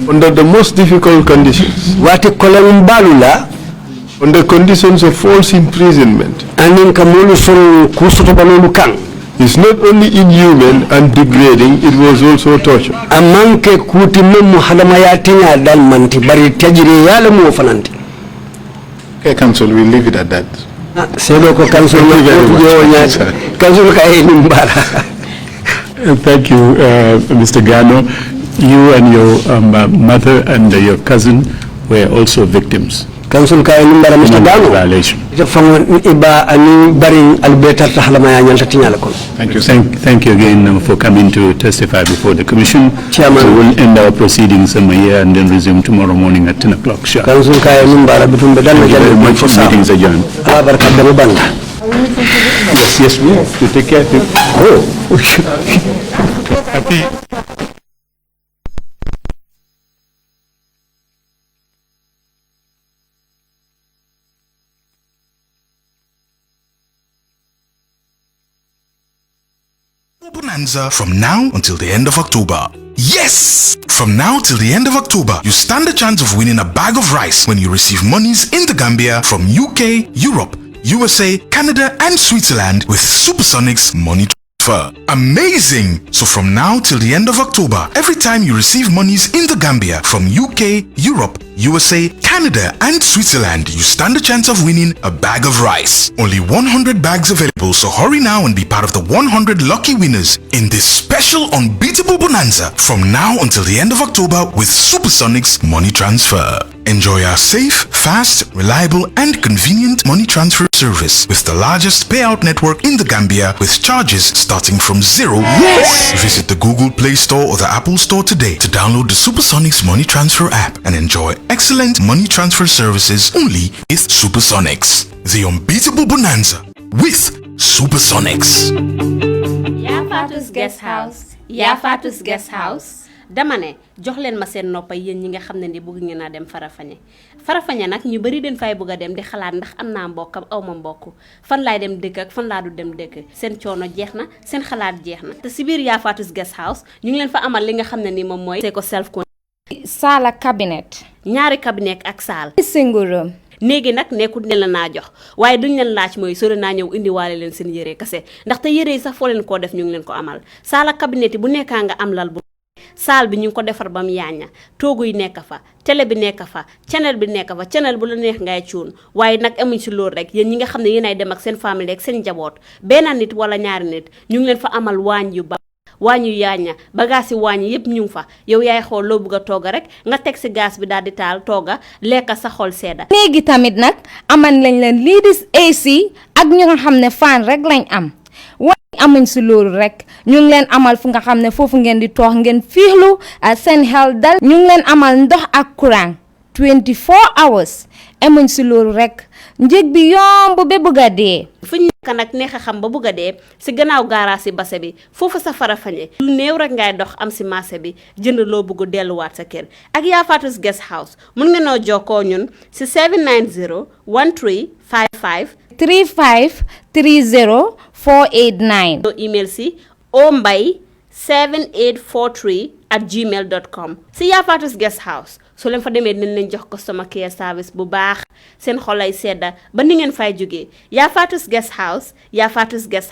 under the most difficult conditions, under conditions of false imprisonment, is not only inhuman and degrading, it was also torture. Okay, Council, we'll leave it at that. Thank you, Mr. Gano. You and your mother and your cousin were also victims. Council ka numbara Mr. Gano. Violation. Iba ani bari albeta tahlama ya nyanta tinyala kon. Thank you, Thank you again for coming to testify before the Commission. Chairman. We will end our proceedings here and then resume tomorrow morning at 10 o'clock sharp. Council ka numbara bitum bedal Thank you very much. Meetings adjourned. Ala barka da banga. Yes, we have to take care of it. Bonanza from now until the end of October. Yes! From now till the end of October, you stand a chance of winning a bag of rice when you receive monies in the Gambia from UK, Europe, USA, Canada and Switzerland with Supersonics money transfer. Amazing! So from now till the end of October, every time you receive monies in the Gambia from UK, Europe, USA, Canada and Switzerland, you stand a chance of winning a bag of rice. Only 100 bags available, so hurry now and be part of the 100 lucky winners in this special unbeatable bonanza from now until the end of October with Supersonics money transfer. Enjoy our safe, fast, reliable and convenient money transfer service with the largest payout network in the Gambia with charges starting from $0. Yes! Visit the Google Play Store or the Apple Store today to download the Supersonics money transfer app and enjoy excellent money transfer services only with Supersonics. The unbeatable bonanza with Supersonics. Yafatus Guest House. Yafatus Guest House. dama ne jox leen ma seen noppa yéen ñi nga xam ne ni bëgg ngeen a dem Farafenni nag ñu bari den fay bëgg a dem di xalaat ndax am naa mbokk aw ma mbokk fan laay dem dëkk ak fan laa du dem dëkk seen coono jeex na seen xalaat jeex na te si biir Yafatus Guest House ñu ngi leen fa amal li nga xam ne ni moom mooy ko self saala cabinet ñaari cabinet ak saal single room néegi nag nekkul ne la naa jox waaye duñ leen laaj mooy sore naa ñëw indiwaale leen seen yére kase ndaxte yére yi sax foo leen koo def ñu ngi leen ko amal saala cabinet bu nekkaa nga am lal bu saal bi ñu ngi ko defar bam yaaña toogu yi nekk fa télé bi nekk fa channel bi nekk fa channel bu la neex ngay cuun waaye nag amuñ ci loolu rek yéen ñi nga xam ne yéenay dem ak seen famille ak seen njaboot benn nit wala ñaari nit ñu ngi leen fa amal waañ yu yaaña bagaas yi waañ yépp ñu ngi fa yow yaay xool loo bëgg a togga rek nga teg ci gaz bi daal di taal togga lekka sa xol sedda léegi tamit nag aman lañ leen lii di AC ak ñu nga xam ne fan rek lañ am amuñ ci loolu rek ñu ngi leen amal fu nga xam ne foofu ngeen di toog ngeen fiixlu seen xel dal ñu ngi leen amal ndox ak courant 24 hours amuñ ci loolu rek njëg bi yomb ba bëgg a dee fu ñu nekk nag neex a xam ba bëgg a dee ci gannaaw gaaraas ci base bi foofu sa Farafenni lu néew rek ngay dox am ci marché bi jënd loo bëgg delluwaat sa kër ak Yafatus Guest House mun nga noo jokkoo ñun ci 790 1355 35 30 489 email si ombay7843@gmail.com si Yafatus Guest House so leen fa demee dinañ leen jox customer care service bu baax seen xolay sedda ba ni ngeen fay jógee Yafatus Guest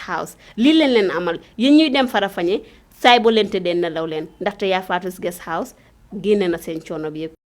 House lii leen amal yéen ñuy dem Farafenni saay bo leen tëddee nelaw leen ndaxte Yafatus Guest House génne na seen coono bi yëpp